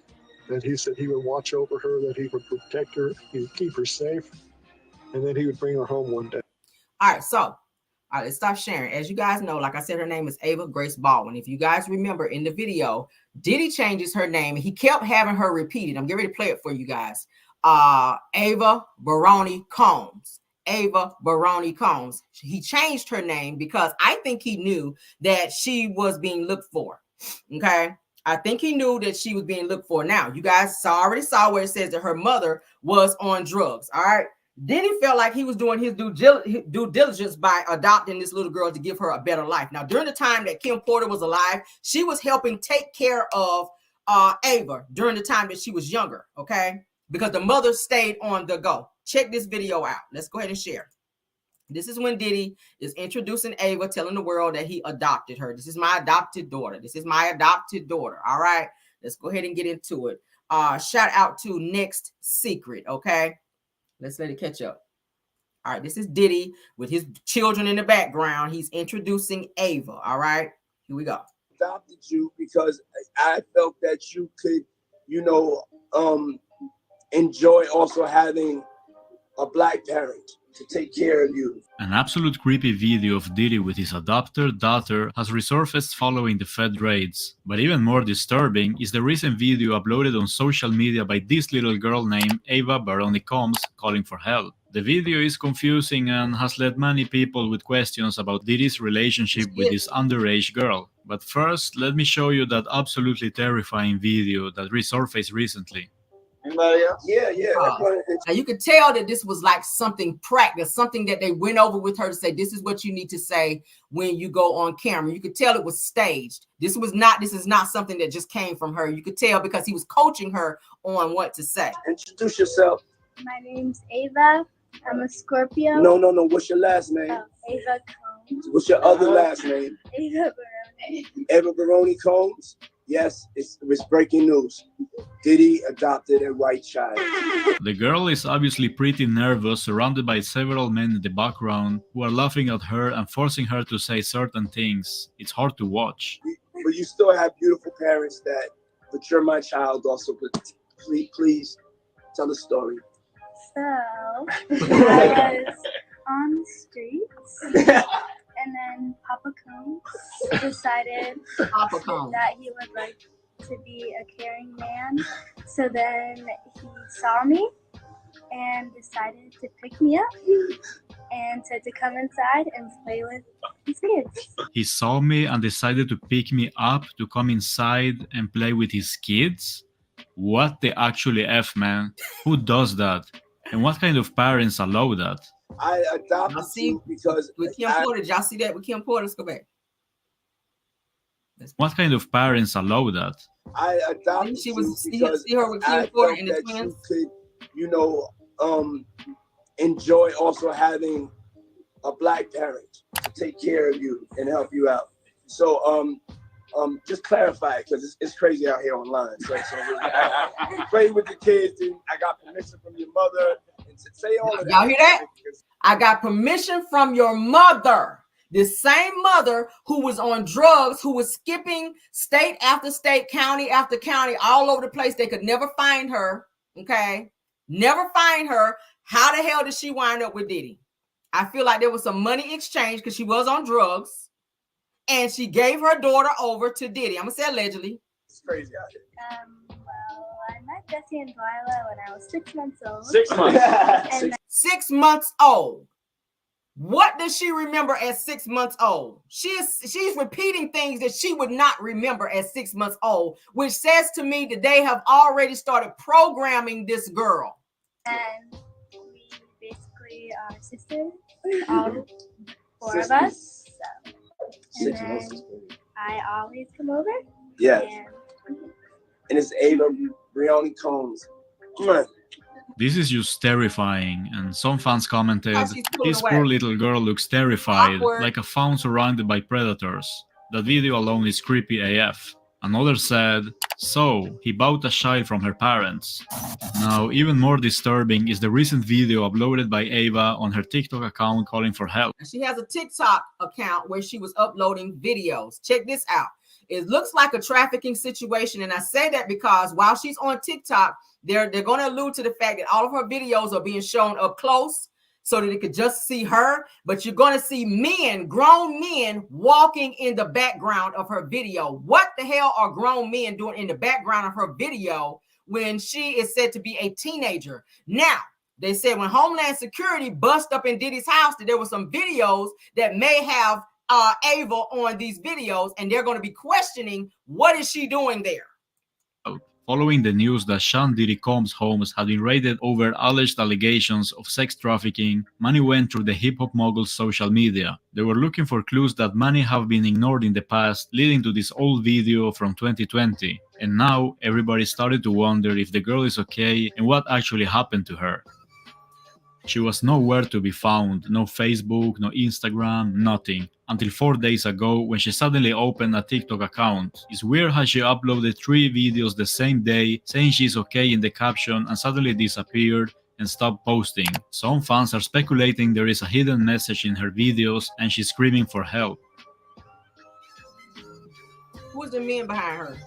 that he said he would watch over her, that he would protect her, he would keep her safe, and that he would bring her home one day. All right, so let's stop sharing. As you guys know, like I said, her name is Ava Grace Baldwin. If you guys remember in the video, Diddy changes her name. He kept having her repeated. I'm getting ready to play it for you guys. Ava Baroni Combs. Ava Baroni Combs. He changed her name because I think he knew that she was being looked for. Okay. I think he knew that she was being looked for. Now, you guys already saw where it says that her mother was on drugs. All right. Diddy felt like he was doing his due diligence by adopting this little girl to give her a better life. Now, during the time that Kim Porter was alive, she was helping take care of Ava during the time that she was younger. Okay. Because the mother stayed on the go. Check this video out. Let's go ahead and share. This is when Diddy is introducing Ava, telling the world that he adopted her. This is my adopted daughter. This is my adopted daughter. All right. Let's go ahead and get into it. Shout out to Next Secret. Okay. Let's let it catch up. All right. This is Diddy with his children in the background. He's introducing Ava. All right. Here we go. Adopted you because I felt that you could, enjoy also having a black parent to take care of you. An absolute creepy video of Diddy with his adopted daughter has resurfaced following the Fed raids. But even more disturbing is the recent video uploaded on social media by this little girl named Ava Baroni Combs calling for help. The video is confusing and has led many people with questions about Diddy's relationship with this underage girl. But first, let me show you that absolutely terrifying video that resurfaced recently. Anybody else? Yeah. Now you could tell that this was like something practice, something that they went over with her to say, this is what you need to say when you go on camera. You could tell it was staged. This is not something that just came from her. You could tell because he was coaching her on what to say. Introduce yourself. My name's Ava. I'm a Scorpio. No. What's your last name? Ava Combs. What's your other last name? Ava Barone. Ava Barone Combs? Yes, it's breaking news. Diddy adopted a white child. The girl is obviously pretty nervous, surrounded by several men in the background who are laughing at her and forcing her to say certain things. It's hard to watch. But you still have beautiful parents but you're my child also. But please tell the story. So, I was on the streets, and then Papa Combs decided that he would like to be a caring man. So then he saw me and decided to pick me up and said to come inside and play with his kids. He saw me and decided to pick me up to come inside and play with his kids? What the actually F, man? Who does that? And what kind of parents allow that? I adopted you because with Kim Porter. Did y'all see that with Kim Porter? Let's go back. What kind of parents allow that? I adopted she was you because see her with Kim I Porter felt and the that twins. you could, enjoy also having a black parent to take care of you and help you out. So just clarify it because it's crazy out here online. So I play with the kids and I got permission from your mother and to say all of that. Y'all hear that? I got permission from your mother. The same mother who was on drugs, who was skipping state after state, county after county, all over the place. They could never find her. Okay. Never find her. How the hell did she wind up with Diddy? I feel like there was some money exchange because she was on drugs. And she gave her daughter over to Diddy. I'm going to say allegedly. It's crazy out here. Well, I met Jesse and Delilah when I was 6 months old. 6 months. And 6 months old. What does she remember at 6 months old? She's repeating things that she would not remember at 6 months old, which says to me that they have already started programming this girl. And we basically are sisters, all 4 of us. So. And then I always come over. Yes. And it's Ava Brioni Combs. This is just terrifying, and some fans commented, this away. poor little girl looks terrified, Awkward. like a fawn surrounded by predators. That video alone is creepy AF. Another said, so, he bought a child from her parents. Now, even more disturbing is the recent video uploaded by Ava on her TikTok account calling for help. She has a TikTok account where she was uploading videos. Check this out. It looks like a trafficking situation, and I say that because while she's on TikTok, they're going to allude to the fact that all of her videos are being shown up close so that they could just see her, but you're going to see men, grown men, walking in the background of her video. What the hell are grown men doing in the background of her video when she is said to be a teenager? Now, they said when Homeland Security bust up in Diddy's house that there were some videos that may have Ava on these videos, and they're going to be questioning what is she doing there. Following the news that Sean Diddy Combs' homes had been raided over alleged allegations of sex trafficking, many went through the hip-hop mogul's social media. They were looking for clues that many have been ignored in the past, leading to this old video from 2020. And now, everybody started to wonder if the girl is okay and what actually happened to her. She was nowhere to be found, no Facebook, no Instagram, nothing. Until 4 days ago when she suddenly opened a TikTok account. It's weird how she uploaded 3 videos the same day, saying she's okay in the caption and suddenly disappeared and stopped posting. Some fans are speculating there is a hidden message in her videos and she's screaming for help. Who's the men behind her?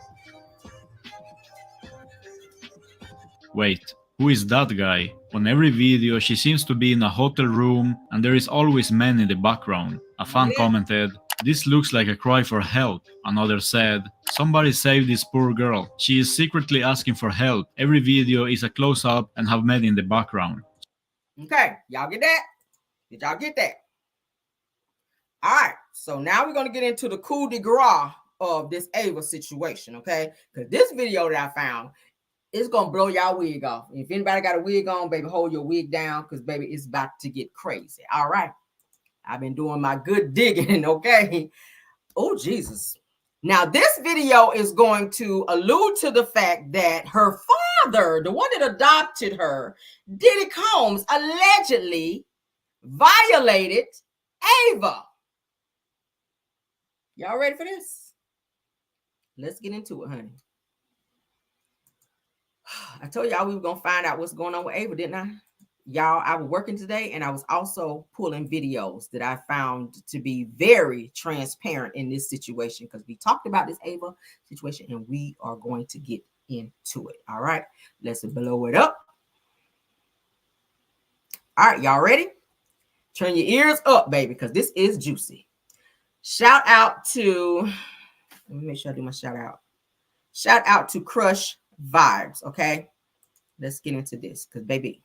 Wait, who is that guy? On every video, she seems to be in a hotel room and there is always men in the background. A fan commented, this looks like a cry for help. Another said, somebody save this poor girl. She is secretly asking for help. Every video is a close-up and have men in the background. Okay, y'all get that? Did y'all get that? All right, so now we're going to get into the coup de grace of this Ava situation, okay? Because this video that I found, it's going to blow y'all wig off. If anybody got a wig on, baby, hold your wig down because, baby, it's about to get crazy. All right. I've been doing my good digging, okay? Oh, Jesus. Now, this video is going to allude to the fact that her father, the one that adopted her, Diddy Combs, allegedly violated Ava. Y'all ready for this? Let's get into it, honey. I told y'all we were going to find out what's going on with Ava, didn't I? Y'all, I was working today and I was also pulling videos that I found to be very transparent in this situation, because we talked about this Ava situation and we are going to get into it. All right, let's blow it up. All right, y'all ready? Turn your ears up, baby, because this is juicy. Shout out to, let me make sure I do my shout out. Shout out to Crush Vibes, okay? Let's get into this, because baby.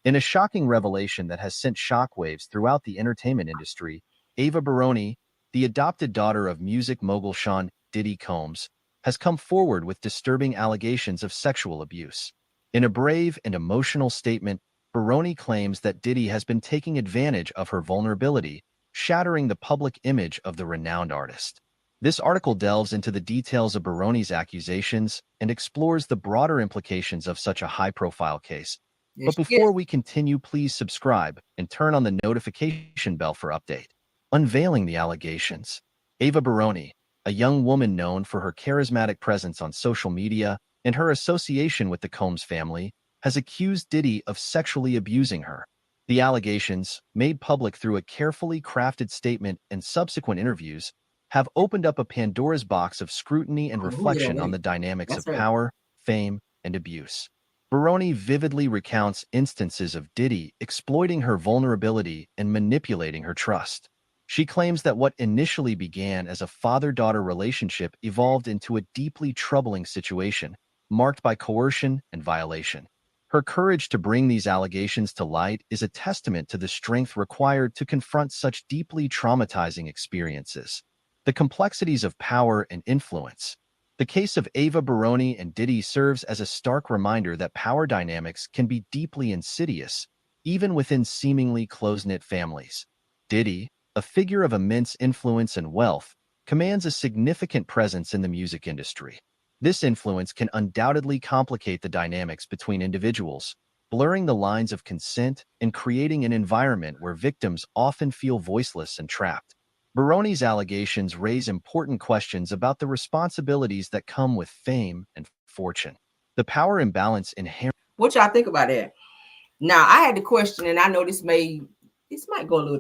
In a shocking revelation that has sent shockwaves throughout the entertainment industry, Ava Baroni, the adopted daughter of music mogul Sean Diddy Combs, has come forward with disturbing allegations of sexual abuse. In a brave and emotional statement, Baroni claims that Diddy has been taking advantage of her vulnerability, shattering the public image of the renowned artist. This article delves into the details of Baroni's accusations and explores the broader implications of such a high-profile case. But before we continue, please subscribe and turn on the notification bell for update. Unveiling the allegations. Ava Baroni, a young woman known for her charismatic presence on social media and her association with the Combs family, has accused Diddy of sexually abusing her. The allegations, made public through a carefully crafted statement and subsequent interviews, have opened up a Pandora's box of scrutiny and reflection on the dynamics of power, fame, and abuse. Baroni vividly recounts instances of Diddy exploiting her vulnerability and manipulating her trust. She claims that what initially began as a father-daughter relationship evolved into a deeply troubling situation, marked by coercion and violation. Her courage to bring these allegations to light is a testament to the strength required to confront such deeply traumatizing experiences. The complexities of power and influence. The case of Ava Baroni and Diddy serves as a stark reminder that power dynamics can be deeply insidious, even within seemingly close-knit families. Diddy, a figure of immense influence and wealth, commands a significant presence in the music industry. This influence can undoubtedly complicate the dynamics between individuals, blurring the lines of consent and creating an environment where victims often feel voiceless and trapped. Baroni's allegations raise important questions about the responsibilities that come with fame and fortune. The power imbalance inherent. What y'all think about that? Now, I had the question, and I know this might go a little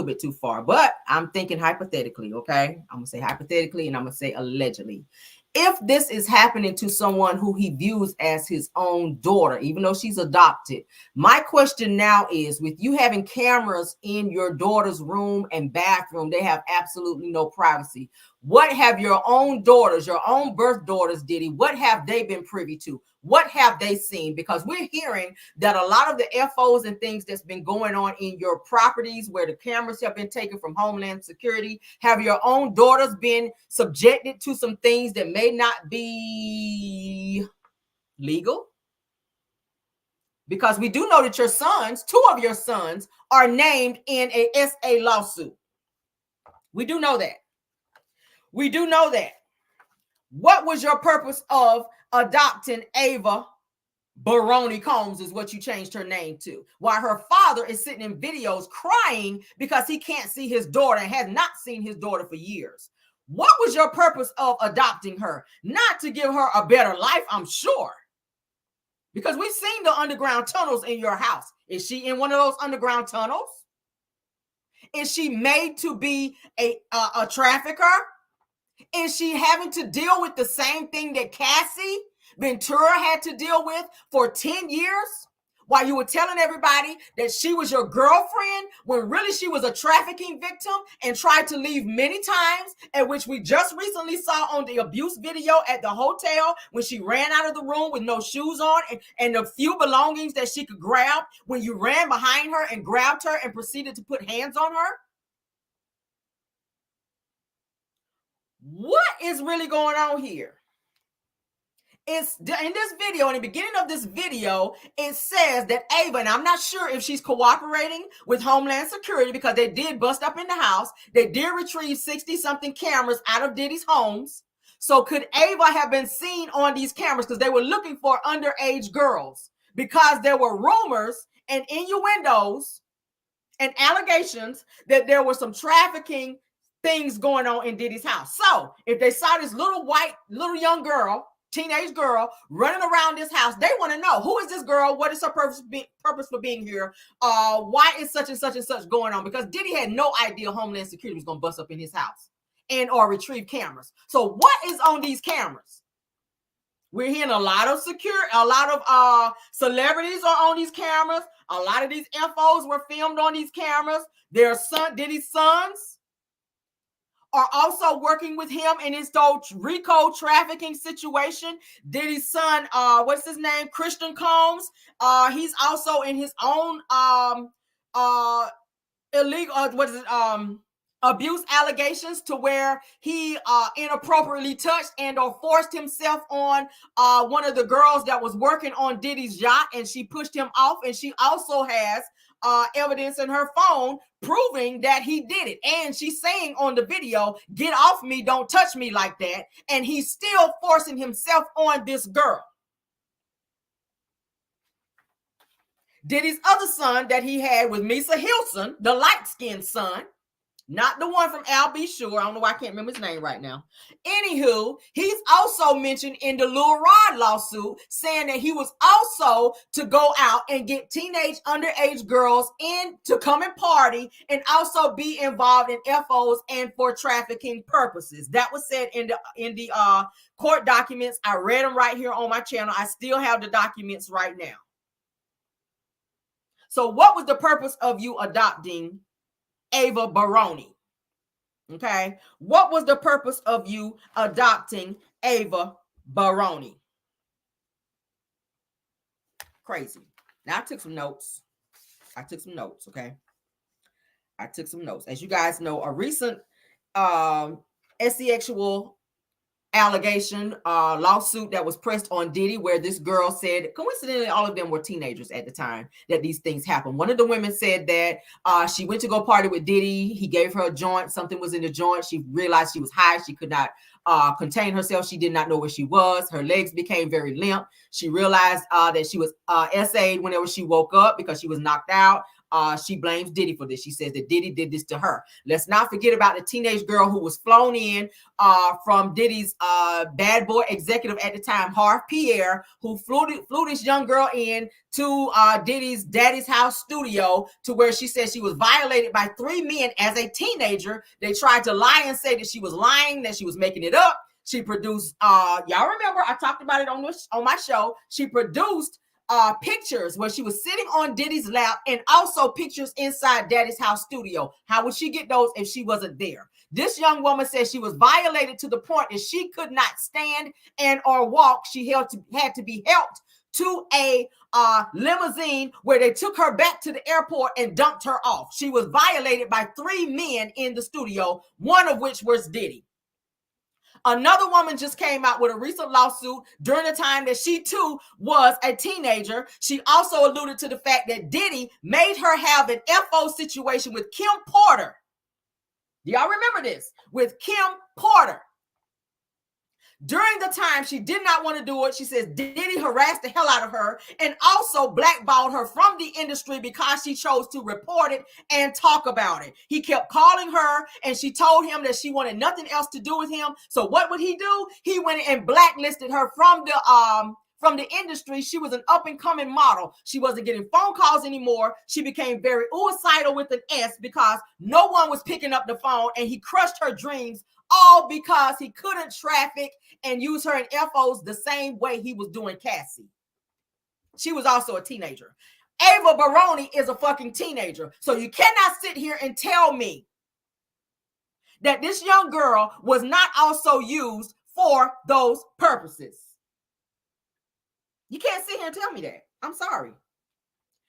bit too far, but I'm thinking hypothetically, okay? I'm gonna say hypothetically, and I'm gonna say allegedly. If this is happening to someone who he views as his own daughter, even though she's adopted, my question now is, with you having cameras in your daughter's room and bathroom, they have absolutely no privacy. What have your own daughters, your own birth daughters, Diddy, what have they been privy to? What have they seen? Because we're hearing that a lot of the FOs and things that's been going on in your properties where the cameras have been taken from Homeland Security, have your own daughters been subjected to some things that may not be legal? Because we do know that your sons, 2 of your sons, are named in a SA lawsuit. We do know that. We do know that. What was your purpose of adopting Ava Baroni Combs is what you changed her name to, while her father is sitting in videos crying because he can't see his daughter and has not seen his daughter for years? What was your purpose of adopting her? Not to give her a better life, I'm sure, because we've seen the underground tunnels in your house. Is she in one of those underground tunnels? Is she made to be a trafficker? Is she having to deal with the same thing that Cassie Ventura had to deal with for 10 years? While you were telling everybody that she was your girlfriend, when really she was a trafficking victim and tried to leave many times, and which we just recently saw on the abuse video at the hotel when she ran out of the room with no shoes on and the few belongings that she could grab, when you ran behind her and grabbed her and proceeded to put hands on her? What is really going on here? It's in this video, in the beginning of this video, it says that Ava, and I'm not sure if she's cooperating with Homeland Security because they did bust up in the house. They did retrieve 60-something cameras out of Diddy's homes. So could Ava have been seen on these cameras? Because they were looking for underage girls, because there were rumors and innuendos and allegations that there were some trafficking things going on in Diddy's house. So if they saw this little young girl, teenage girl, running around this house, they want to know, who is this girl? What is her purpose for being here? Why is such and such and such going on? Because Diddy had no idea Homeland Security was going to bust up in his house and or retrieve cameras. So what is on these cameras? We're hearing a lot of celebrities are on these cameras. A lot of these infos were filmed on these cameras. Diddy's sons are also working with him in his RICO trafficking situation. Diddy's son, what's his name? Christian Combs. He's also in his own illegal, abuse allegations, to where he inappropriately touched and or forced himself on one of the girls that was working on Diddy's yacht, and she pushed him off. And she also has evidence in her phone proving that he did it. And she's saying on the video, "Get off me, don't touch me like that." And he's still forcing himself on this girl. Diddy's other son that he had with Misa Hilson, the light-skinned son, not the one from Al B. Sure. I don't know why I can't remember his name right now. Anywho, he's also mentioned in the Lil Rod lawsuit, saying that he was also to go out and get teenage underage girls in to come and party, and also be involved in FOs and for trafficking purposes. That was said in the court documents. I read them right here on my channel. I still have the documents right now. So what was the purpose of you adopting Ava Baroni? Okay. What was the purpose of you adopting Ava Baroni? Crazy. Now I took some notes. Okay. I took some notes. As you guys know, a recent sexual allegation lawsuit that was pressed on Diddy, where this girl said, coincidentally, all of them were teenagers at the time that these things happened. One of the women said that she went to go party with Diddy. He gave her a joint. Something was in the joint. She realized she was high. She could not contain herself. She did not know where she was. Her legs became very limp. She realized that she was SA'd whenever she woke up because she was knocked out. She blames Diddy for this. She says that Diddy did this to her. Let's not forget about the teenage girl who was flown in from Diddy's bad boy executive at the time, Harv Pierre, who flew this young girl in to Diddy's daddy's house studio, to where she said she was violated by 3 men as a teenager. They tried to lie and say that she was lying, that she was making it up. She produced, y'all remember, I talked about it on my show. She produced pictures where she was sitting on Diddy's lap, and also pictures inside Daddy's house studio. How would she get those if she wasn't there? This young woman says she was violated to the point that she could not stand and or walk. She had to be helped to a limousine, where they took her back to the airport and dumped her off. She was violated by 3 men in the studio, one of which was Diddy. Another woman just came out with a recent lawsuit during the time that she too was a teenager. She also alluded to the fact that Diddy made her have an FO situation with Kim Porter. Do y'all remember this? With Kim Porter. During the time she did not want to do it, she says Diddy harassed the hell out of her and also blackballed her from the industry because she chose to report it and talk about it. He kept calling her, and she told him that she wanted nothing else to do with him. So what would he do? He went and blacklisted her from the industry. She was an up-and-coming model. She wasn't getting phone calls anymore. She became very suicidal with an S because no one was picking up the phone, and he crushed her dreams, all because he couldn't traffic and use her in FOs the same way he was doing Cassie. She was also a teenager. Ava Baroni is a fucking teenager. So you cannot sit here and tell me that this young girl was not also used for those purposes. You can't sit here and tell me that. I'm sorry.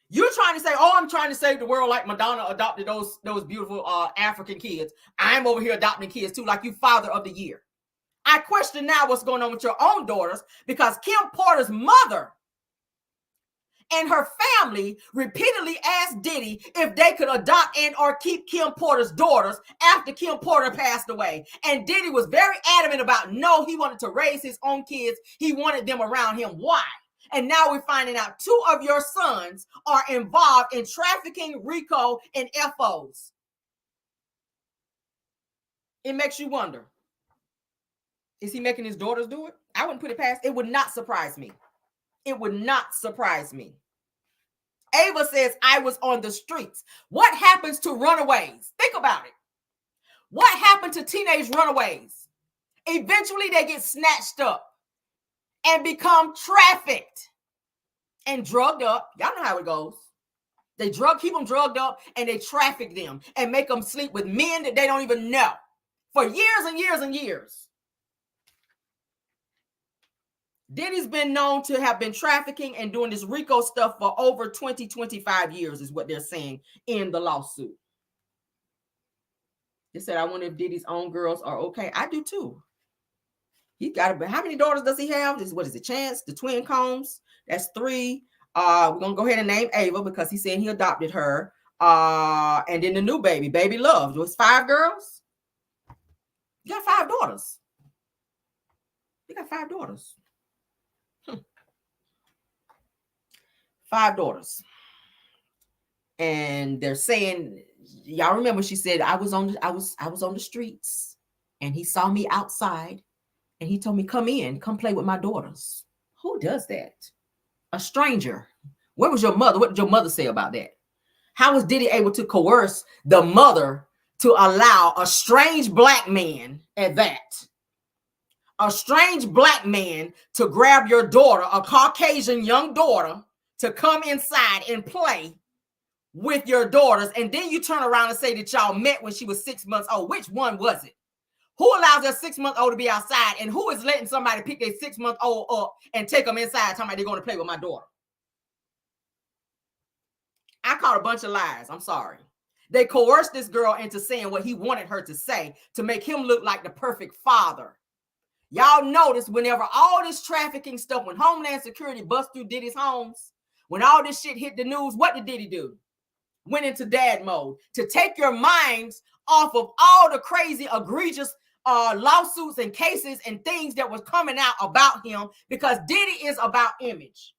You're trying to say, oh, I'm trying to save the world like Madonna adopted those beautiful African kids. I'm over here adopting kids too, like you father of the year. I question now what's going on with your own daughters, because Kim Porter's mother and her family repeatedly asked Diddy if they could adopt and or keep Kim Porter's daughters after Kim Porter passed away. And Diddy was very adamant about no, he wanted to raise his own kids. He wanted them around him. Why? And now we're finding out 2 of your sons are involved in trafficking, RICO, and FOs. It makes you wonder, is he making his daughters do it? I wouldn't put it past. It would not surprise me. It would not surprise me. Ava says, I was on the streets. What happens to runaways? Think about it. What happened to teenage runaways? Eventually they get snatched up and become trafficked and drugged up. Y'all know how it goes. They keep them drugged up, and they traffic them and make them sleep with men that they don't even know for years and years and years. Diddy's been known to have been trafficking and doing this RICO stuff for over 20, 25 years is what they're saying in the lawsuit. They said, I wonder if Diddy's own girls are okay. I do too. He's got to, how many daughters does he have? What is it, Chance? The twin Combs? That's 3. We're going to go ahead and name Ava because he's saying he adopted her. And then the new baby, Baby Love. It was 5 girls? You got 5 daughters. You got 5 daughters. 5 daughters. And they're saying, y'all remember she said, I was on the streets and he saw me outside and he told me, come play with my daughters. Who does that? A stranger. Where was your mother? What did your mother say about that? How was Diddy able to coerce the mother to allow a strange black man at that? A strange black man to grab your daughter, a Caucasian young daughter, to come inside and play with your daughters. And then you turn around and say that y'all met when she was 6 months old. Which one was it? Who allows their 6-month-old to be outside? And who is letting somebody pick their 6-month-old up and take them inside talking about they're going to play with my daughter? I caught a bunch of lies. I'm sorry. They coerced this girl into saying what he wanted her to say to make him look like the perfect father. Y'all notice whenever all this trafficking stuff, when Homeland Security bust through Diddy's homes, when all this shit hit the news, what did Diddy do? Went into dad mode to take your minds off of all the crazy, egregious lawsuits and cases and things that was coming out about him, because Diddy is about image.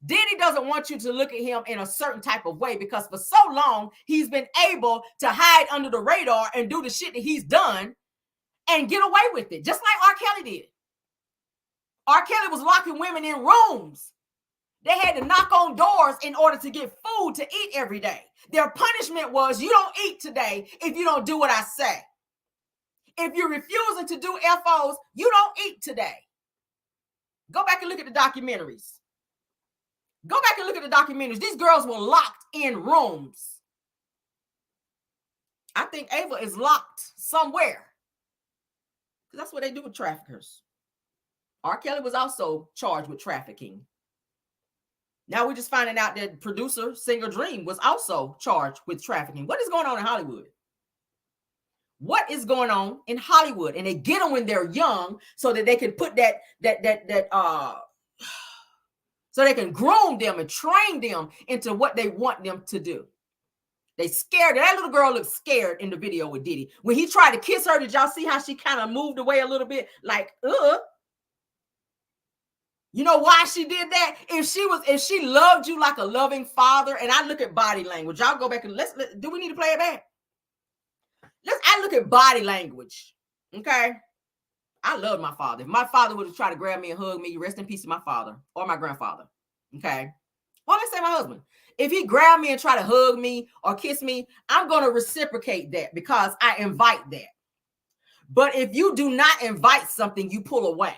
Diddy doesn't want you to look at him in a certain type of way because for so long he's been able to hide under the radar and do the shit that he's done and get away with it, just like R. Kelly did. R. Kelly was locking women in rooms. They had to knock on doors in order to get food to eat every day. Their punishment was, you don't eat today if you don't do what I say. If you're refusing to do FOs, you don't eat today. Go back and look at the documentaries. Go back and look at the documentaries. These girls were locked in rooms. I think Ava is locked somewhere. That's what they do with traffickers. R. Kelly was also charged with trafficking. Now we're just finding out that producer, singer Dream was also charged with trafficking. What is going on in Hollywood? What is going on in Hollywood? And they get them when they're young so that they can put so they can groom them and train them into what they want them to do. They scared. That little girl looked scared in the video with Diddy. When he tried to kiss her, did y'all see how she kind of moved away a little bit? Like, You know why she did that? If she loved you like a loving father, and I look at body language, y'all go back and do we need to play it back? I look at body language. Okay. I love my father. If my father would have tried to grab me and hug me, rest in peace to my father or my grandfather. Okay. Well, let's say my husband. If he grabbed me and try to hug me or kiss me, I'm going to reciprocate that because I invite that. But if you do not invite something, you pull away.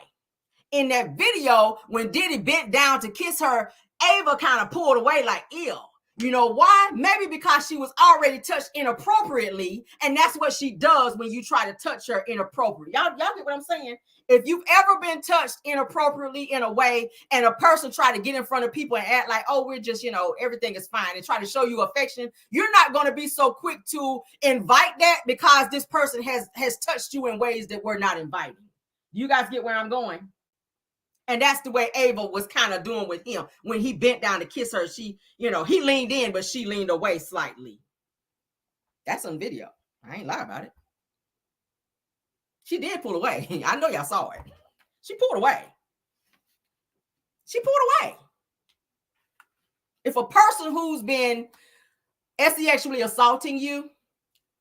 In that video, when Diddy bent down to kiss her, Ava kind of pulled away like, ew. You know why? Maybe because she was already touched inappropriately, and that's what she does when you try to touch her inappropriately. Y'all get what I'm saying? If you've ever been touched inappropriately in a way, and a person try to get in front of people and act like, oh, we're just, everything is fine, and try to show you affection, you're not going to be so quick to invite that because this person has touched you in ways that we're not inviting. You guys get where I'm going? And that's the way Ava was kind of doing with him. When he bent down to kiss her, she, you know, he leaned in, but she leaned away slightly. That's on video. I ain't lie about it. She did pull away. I know y'all saw it. She pulled away. She pulled away. If a person who's been sexually assaulting you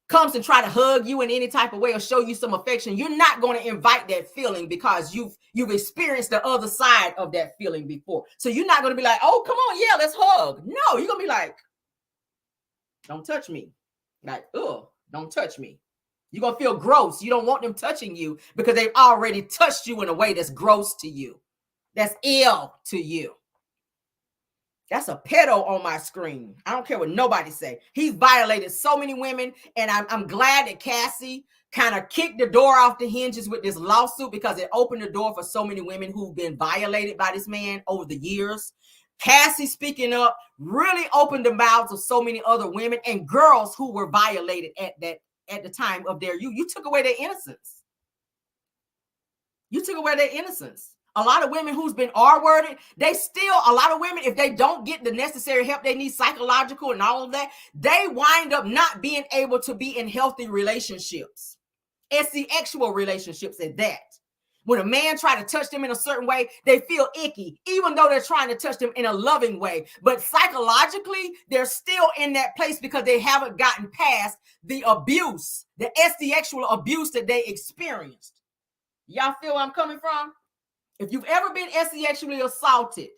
comes and try to hug you in any type of way or show you some affection, you're not going to invite that feeling because you've experienced the other side of that feeling before. So you're not going to be like, oh, come on, yeah, let's hug. No, you're going to be like, don't touch me. Like, ugh, don't touch me. You're going to feel gross. You don't want them touching you because they've already touched you in a way that's gross to you. That's ill to you. That's a pedo on my screen. I don't care what nobody say. He's violated so many women, and I'm glad that Cassie kind of kicked the door off the hinges with this lawsuit because it opened the door for so many women who've been violated by this man over the years. Cassie speaking up really opened the mouths of so many other women and girls who were violated at the time of their youth. You took away their innocence. You took away their innocence. A lot of women who's been R-worded, a lot of women, if they don't get the necessary help they need, psychological and all of that, they wind up not being able to be in healthy relationships. Sexual relationships at that. When a man try to touch them in a certain way, they feel icky, even though they're trying to touch them in a loving way. But psychologically, they're still in that place because they haven't gotten past the abuse, the sexual abuse that they experienced. Y'all feel where I'm coming from? If you've ever been sexually assaulted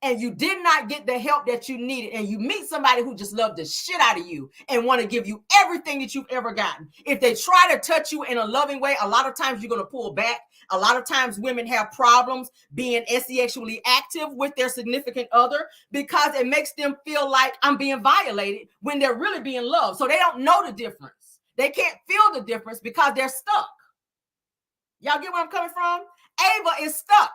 and you did not get the help that you needed, and you meet somebody who just loved the shit out of you and want to give you everything that you've ever gotten, if they try to touch you in a loving way, a lot of times you're going to pull back. A lot of times women have problems being sexually active with their significant other because it makes them feel like I'm being violated when they're really being loved. So they don't know the difference. They can't feel the difference because they're stuck. Y'all get where I'm coming from? Ava is stuck.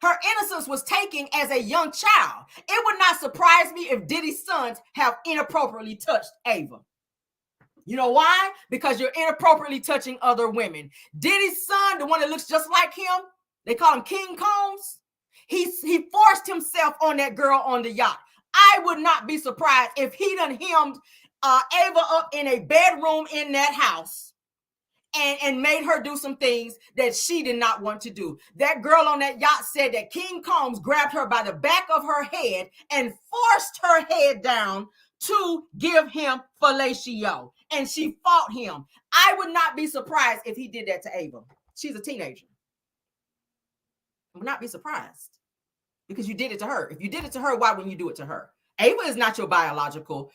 Her innocence was taken as a young child. It would not surprise me if Diddy's sons have inappropriately touched Ava. You know why? Because you're inappropriately touching other women. Diddy's son, the one that looks just like him, they call him King Combs. He forced himself on that girl on the yacht. I would not be surprised if he done hemmed Ava up in a bedroom in that house and made her do some things that she did not want to do. That girl on that yacht said that King Combs grabbed her by the back of her head and forced her head down to give him fellatio. And she fought him. I would not be surprised if he did that to Ava. She's a teenager. I would not be surprised because you did it to her. If you did it to her, why wouldn't you do it to her? Ava is not your biological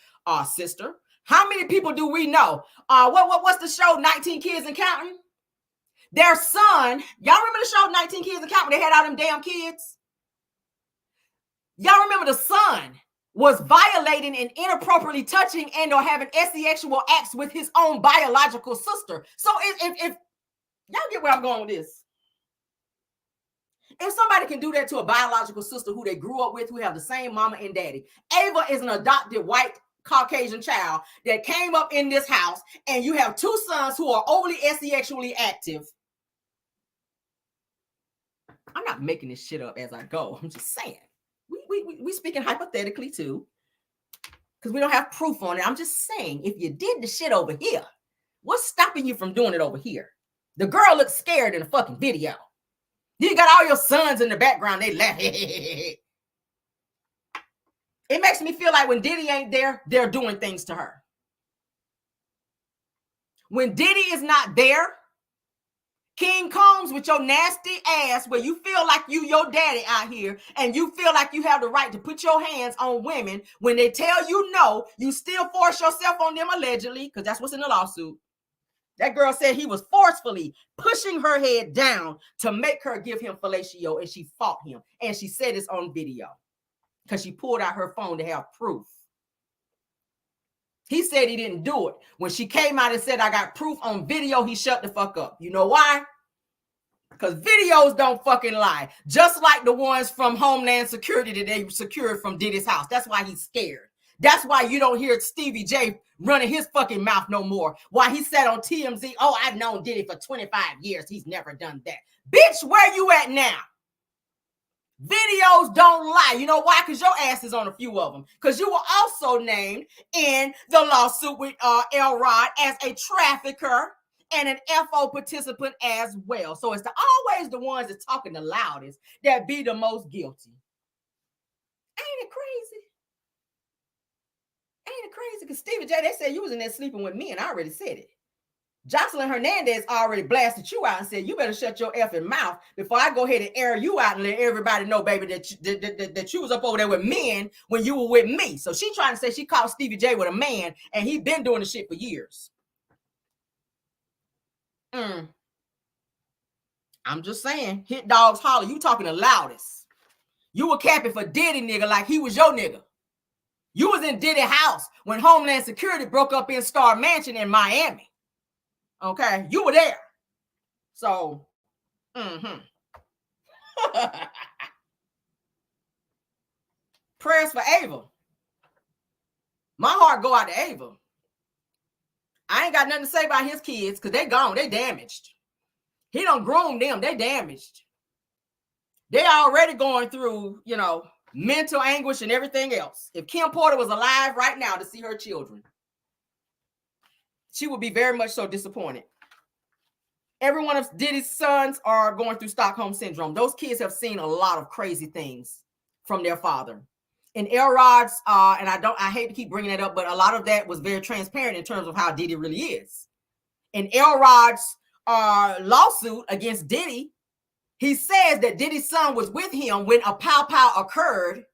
sister. How many people do we know? What's the show, 19 Kids and Counting? Their son, y'all remember the show 19 Kids and Counting? They had all them damn kids. Y'all remember the son was violating and inappropriately touching and or having sexual acts with his own biological sister. So if y'all get where I'm going with this. If somebody can do that to a biological sister who they grew up with, who have the same mama and daddy. Ava is an adopted white Caucasian child that came up in this house, and you have two sons who are overly sexually active. I'm not making this shit up as I go. I'm just saying. We speaking hypothetically too, because we don't have proof on it. I'm just saying, if you did the shit over here, what's stopping you from doing it over here? The girl looks scared in the fucking video. You got all your sons in the background. They laugh. It makes me feel like when Diddy ain't there, they're doing things to her. When Diddy is not there, King Combs with your nasty ass, where you feel like you your daddy out here and you feel like you have the right to put your hands on women when they tell you no, you still force yourself on them allegedly, because that's what's in the lawsuit. That girl said he was forcefully pushing her head down to make her give him fellatio, and she fought him. And she said it's on video because she pulled out her phone to have proof. He said he didn't do it. When she came out and said, I got proof on video, he shut the fuck up. You know why? Because videos don't fucking lie. Just like the ones from Homeland Security that they secured from Diddy's house. That's why he's scared. That's why you don't hear Stevie J running his fucking mouth no more. Why he said on TMZ, oh, I've known Diddy for 25 years. He's never done that. Bitch, where you at now? Videos don't lie. You know why? Because your ass is on a few of them. Because you were also named in the lawsuit with Elrod as a trafficker and an FO participant as well. So it's always the ones that talking the loudest that be the most guilty. Ain't it crazy? Ain't it crazy? Because Stevie J, they said you was in there sleeping with me, and I already said it. Jocelyn Hernandez already blasted you out and said, you better shut your effing mouth before I go ahead and air you out and let everybody know, baby, that you was up over there with men when you were with me. So she trying to say she caught Stevie J with a man, and he been doing the shit for years. I'm just saying, hit dogs holler. You talking the loudest. You were capping for Diddy, nigga, like he was your nigga. You was in Diddy house when Homeland Security broke up in Star Mansion in Miami. Okay, you were there. So, prayers for Ava. My heart go out to Ava. I ain't got nothing to say about his kids because they gone. They damaged. He done groomed them. They damaged. They already going through, you know, mental anguish and everything else. If Kim Porter was alive right now to see her children, she would be very much so disappointed. Every one of Diddy's sons are going through Stockholm Syndrome. Those kids have seen a lot of crazy things from their father. And Elrod's, and I hate to keep bringing it up, but a lot of that was very transparent in terms of how Diddy really is. In Elrod's lawsuit against Diddy, he says that Diddy's son was with him when a pow-pow occurred,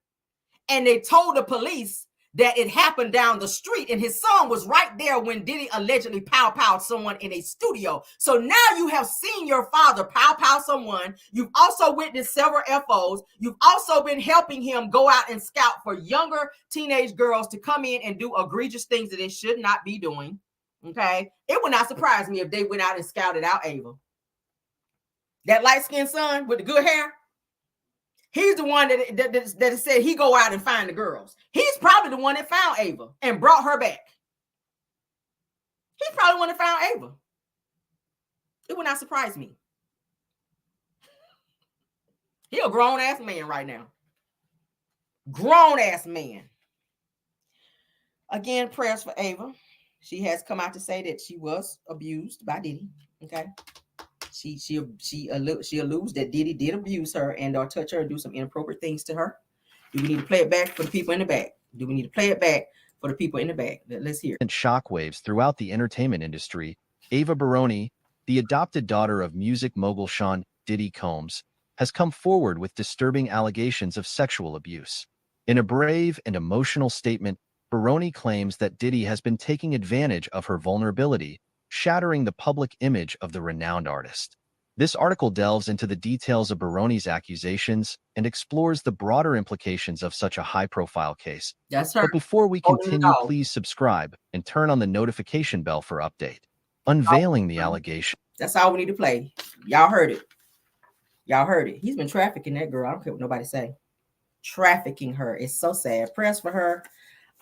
and they told the police that it happened down the street, and his son was right there when Diddy allegedly pow-powed someone in a studio. So now you have seen your father pow-pow someone. You've also witnessed several FOs. You've also been helping him go out and scout for younger teenage girls to come in and do egregious things that they should not be doing. Okay? It would not surprise me if they went out and scouted out Ava. That light-skinned son with the good hair, he's the one that said he go out and find the girls. He's probably the one that found Ava and brought her back. He's probably the one that found Ava. It would not surprise me. He a grown-ass man right now. Grown-ass man. Again, prayers for Ava. She has come out to say that she was abused by Diddy. Okay. She alludes that Diddy did abuse her and or touch her and do some inappropriate things to her. Do we need to play it back for the people in the back? Do we need to play it back for the people in the back? Let's hear it. Shockwaves throughout the entertainment industry, Ava Baroni, the adopted daughter of music mogul Sean Diddy Combs, has come forward with disturbing allegations of sexual abuse. In a brave and emotional statement, Baroni claims that Diddy has been taking advantage of her vulnerability, shattering the public image of the renowned artist. This article delves into the details of Baroni's accusations and explores the broader implications of such a high-profile case. That's her. But before we continue, please subscribe and turn on the notification bell for update. Unveiling the allegation. That's all we need to play. Y'all heard it. Y'all heard it. He's been trafficking that girl. I don't care what nobody say. Trafficking her. It's so sad. Prayers for her.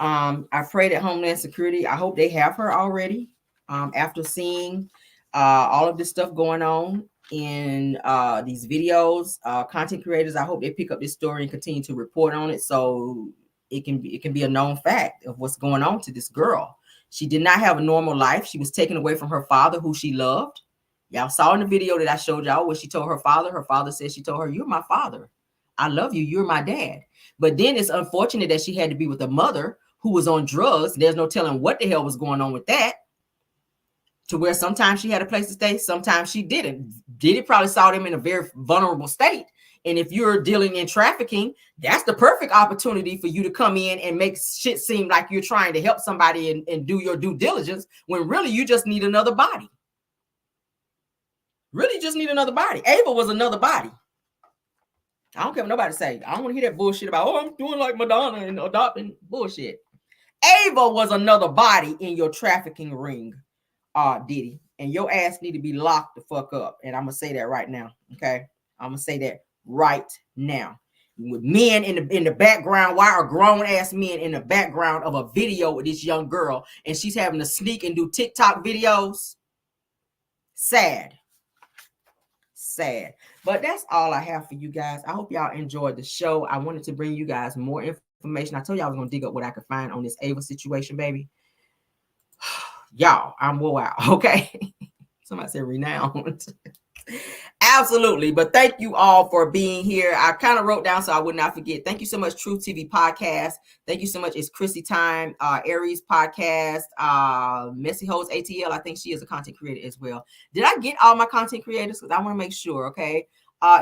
I pray that Homeland Security, I hope they have her already. After seeing all of this stuff going on in these videos, content creators, I hope they pick up this story and continue to report on it so it can be a known fact of what's going on to this girl. She did not have a normal life. She was taken away from her father, who she loved. Y'all saw in the video that I showed y'all where she told her father said she told her, "You're my father. I love you. You're my dad." But then it's unfortunate that she had to be with a mother who was on drugs. There's no telling what the hell was going on with that. To where sometimes she had a place to stay, sometimes she didn't. Diddy probably saw them in a very vulnerable state. And if you're dealing in trafficking, that's the perfect opportunity for you to come in and make shit seem like you're trying to help somebody and do your due diligence when really you just need another body. Really just need another body. Ava was another body. I don't care what nobody say. I don't want to hear that bullshit about, oh, I'm doing like Madonna and adopting bullshit. Ava was another body in your trafficking ring. Diddy, and your ass need to be locked the fuck up. And I'm gonna say that right now. Okay, I'm gonna say that right now. With men in the background, why are grown ass men in the background of a video with this young girl and she's having to sneak and do TikTok videos? Sad. But that's all I have for you guys. I hope y'all enjoyed the show. I wanted to bring you guys more information. I told you I was going to dig up what I could find on this Ava situation, baby. Y'all, I'm wore out. Okay. Somebody said renowned. Absolutely. But thank you all for being here. I kind of wrote down so I would not forget. Thank you so much, Truth TV Podcast. Thank you so much. It's Chrissy Time, Aries Podcast, Messy Hoes ATL. I think she is a content creator as well. Did I get all my content creators? Because I want to make sure, okay?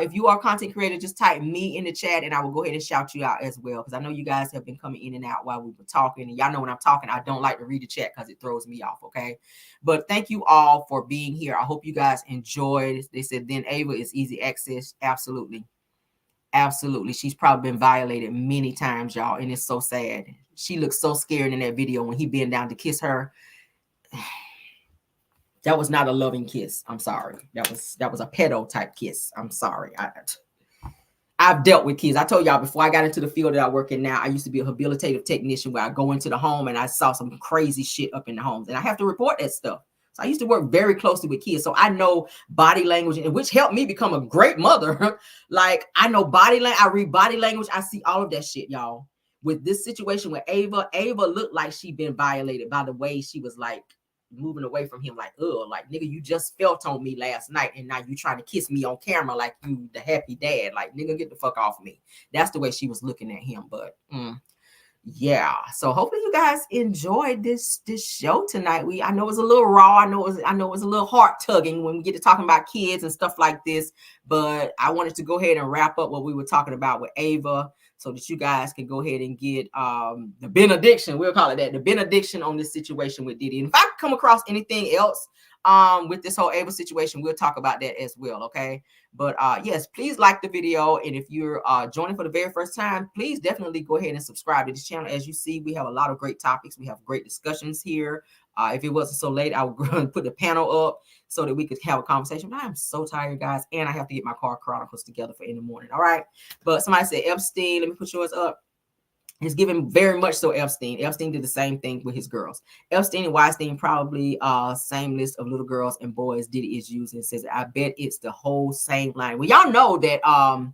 If you are a content creator, just type me in the chat and I will go ahead and shout you out as well. Because I know you guys have been coming in and out while we were talking. And y'all know when I'm talking, I don't like to read the chat because it throws me off, okay? But thank you all for being here. I hope you guys enjoyed. They said then Ava is easy access. Absolutely. Absolutely. She's probably been violated many times, y'all. And it's so sad. She looks so scared in that video when he bent down to kiss her. That was not a loving kiss. I'm sorry. That was a pedo type kiss. I'm sorry. I've dealt with kids. I told y'all before I got into the field that I work in now, I used to be a rehabilitative technician where I go into the home and I saw some crazy shit up in the homes and I have to report that stuff. So I used to work very closely with kids. So I know body language, which helped me become a great mother. Like I know body language. I read body language. I see all of that shit, y'all. With this situation with Ava looked like she'd been violated by the way she was like moving away from him, like, oh, like nigga, you just felt on me last night and now you trying to kiss me on camera like you the happy dad. Like, nigga, get the fuck off me. That's the way she was looking at him. But yeah, so hopefully you guys enjoyed this show tonight. I know it was a little raw. I know it was a little heart tugging when we get to talking about kids and stuff like this, but I wanted to go ahead and wrap up what we were talking about with Ava so that you guys can go ahead and get the benediction. We'll call it that, the benediction on this situation with Diddy. And if I come across anything else with this whole Ava situation, we'll talk about that as well. Okay. But yes, please like the video. And if you're joining for the very first time, please definitely go ahead and subscribe to this channel. As you see, we have a lot of great topics. We have great discussions here. If it wasn't so late, I would put the panel up so that we could have a conversation. But I'm so tired, guys. And I have to get my car chronicles together for in the morning. All right. But somebody said Epstein. Let me put yours up. It's given very much so Epstein. Epstein did the same thing with his girls. Epstein and Weinstein probably same list of little girls and boys Diddy is using. It says, I bet it's the whole same line. Well, y'all know that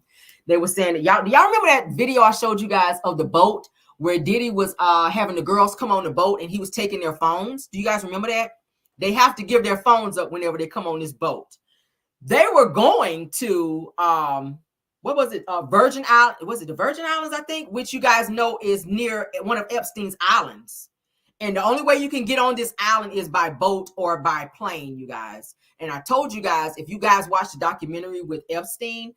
they were saying that y'all remember that video I showed you guys of the boat where Diddy was having the girls come on the boat and he was taking their phones. Do you guys remember that? They have to give their phones up whenever they come on this boat. They were going to what was it? Virgin Island. Was it the Virgin Islands, I think, which you guys know is near one of Epstein's islands. And the only way you can get on this island is by boat or by plane, you guys. And I told you guys, if you guys watch the documentary with Epstein,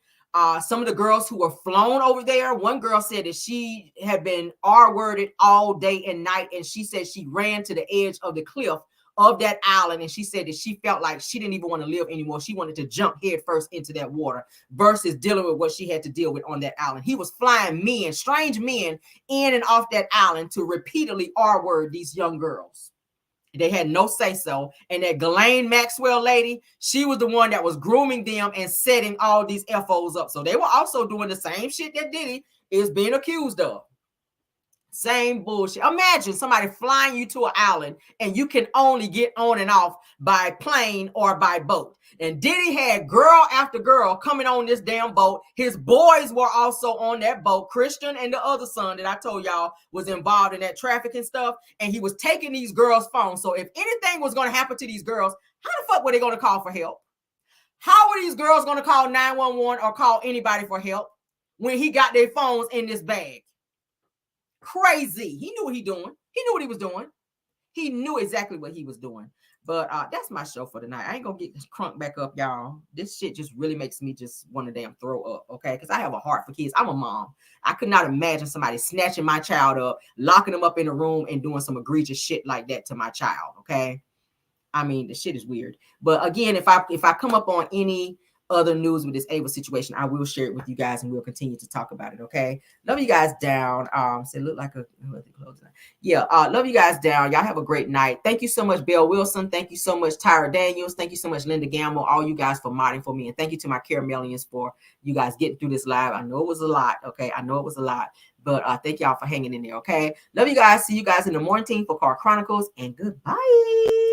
some of the girls who were flown over there, one girl said that she had been R-worded all day and night. And she said she ran to the edge of the cliff of that island, and she said that she felt like she didn't even want to live anymore. She wanted to jump head first into that water versus dealing with what she had to deal with on that island. He was flying men, strange men, in and off that island to repeatedly R-word these young girls. They had no say-so. And that Ghislaine Maxwell lady, she was the one that was grooming them and setting all these FOs up. So they were also doing the same shit that Diddy is being accused of. Same bullshit. Imagine somebody flying you to an island and you can only get on and off by plane or by boat. And Diddy had girl after girl coming on this damn boat. His boys were also on that boat. Christian and the other son that I told y'all was involved in that trafficking stuff. And he was taking these girls' phones. So if anything was going to happen to these girls, how the fuck were they going to call for help? How were these girls going to call 911 or call anybody for help when he got their phones in this bag? Crazy. He knew what he doing. He knew what he was doing. He knew exactly what he was doing. But that's my show for tonight. I ain't gonna get crunk back up, y'all. This shit just really makes me just want to damn throw up, okay? Because I have a heart for kids. I'm a mom. I could not imagine somebody snatching my child up, locking them up in a room, and doing some egregious shit like that to my child, okay? I mean, the shit is weird. But again, if I come up on any other news with this Ava situation, I will share it with you guys and we'll continue to talk about it. Okay. Love you guys down. Say look like a yeah. Love you guys down. Y'all have a great night. Thank you so much, Bill Wilson. Thank you so much, Tyra Daniels. Thank you so much, Linda Gamble. All you guys for modding for me. And thank you to my Caramelians for you guys getting through this live. I know it was a lot. Okay. I know it was a lot, but thank y'all for hanging in there. Okay. Love you guys. See you guys in the morning team for Car Chronicles and goodbye.